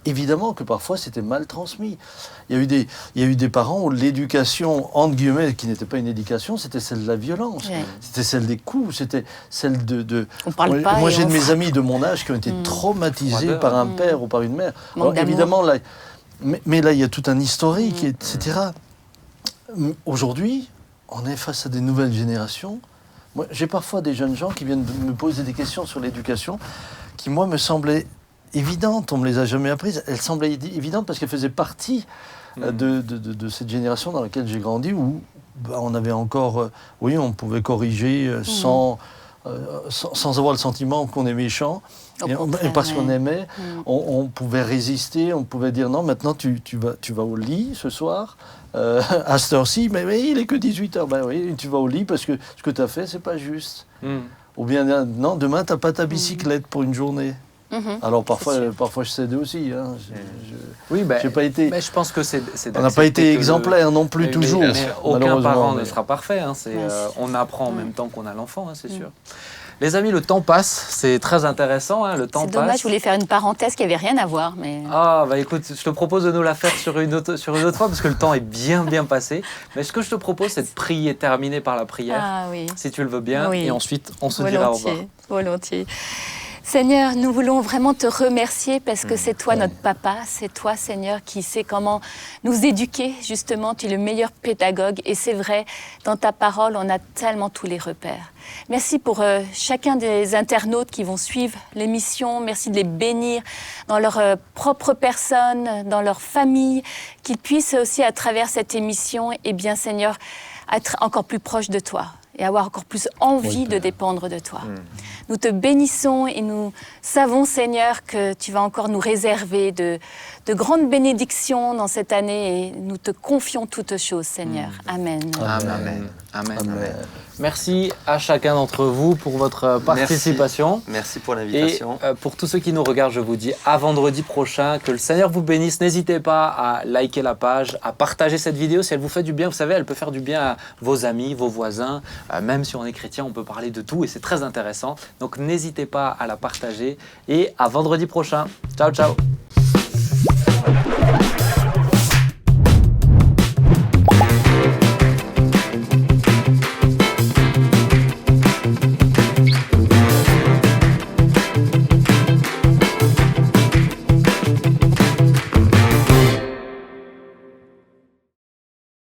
évidemment que parfois c'était mal transmis. Il y a eu des parents où l'éducation, entre guillemets, qui n'était pas une éducation, c'était celle de la violence, c'était celle des coups, c'était celle de... On parle pas. Moi j'ai de mes amis de mon âge qui ont été traumatisés par un père ou par une mère. Alors, évidemment, là, mais là il y a tout un historique, etc. Aujourd'hui, on est face à des nouvelles générations. Moi, j'ai parfois des jeunes gens qui viennent me poser des questions sur l'éducation qui, moi, me semblaient évidentes. On ne me les a jamais apprises. Elles semblaient évidentes parce qu'elles faisaient partie de cette génération dans laquelle j'ai grandi où on avait encore... on pouvait corriger sans avoir le sentiment qu'on est méchant. Et parce qu'on aimait, on pouvait résister, on pouvait dire non, maintenant tu vas au lit ce soir, à cette heure-ci, mais il est que 18h. Ben oui, tu vas au lit parce que ce que tu as fait, c'est pas juste. Ou bien non, demain, tu n'as pas ta bicyclette pour une journée. Alors parfois je cédais aussi. Hein. J'ai pas été. Mais je pense que on n'a pas été exemplaire non plus toujours. Mais aucun parent ne sera parfait. Hein. On apprend en même temps qu'on a l'enfant, hein, c'est sûr. Les amis, le temps passe, c'est très intéressant, hein, le temps passe. C'est dommage, je voulais faire une parenthèse qui n'avait rien à voir, mais... Ah, bah écoute, je te propose de nous la faire sur une autre fois, parce que le temps est bien passé. Mais ce que je te propose, c'est de prier, terminer par la prière, si tu le veux bien, et ensuite, on se dira au revoir. Volontiers. Seigneur, nous voulons vraiment te remercier parce que c'est toi notre papa, c'est toi Seigneur qui sais comment nous éduquer justement, tu es le meilleur pédagogue et c'est vrai, dans ta parole on a tellement tous les repères. Merci pour chacun des internautes qui vont suivre l'émission, merci de les bénir dans leur propre personne, dans leur famille, qu'ils puissent aussi à travers cette émission, et bien Seigneur, être encore plus proches de toi et avoir encore plus envie de dépendre de toi. Nous te bénissons et nous savons, Seigneur, que tu vas encore nous réserver de grandes bénédictions dans cette année et nous te confions toutes choses, Seigneur. Amen. Amen. Merci à chacun d'entre vous pour votre participation. Merci pour l'invitation. Et pour tous ceux qui nous regardent, je vous dis à vendredi prochain. Que le Seigneur vous bénisse. N'hésitez pas à liker la page, à partager cette vidéo. Si elle vous fait du bien, vous savez, elle peut faire du bien à vos amis, vos voisins. Même si on est chrétien, on peut parler de tout et c'est très intéressant. Donc n'hésitez pas à la partager. Et à vendredi prochain. Ciao, ciao.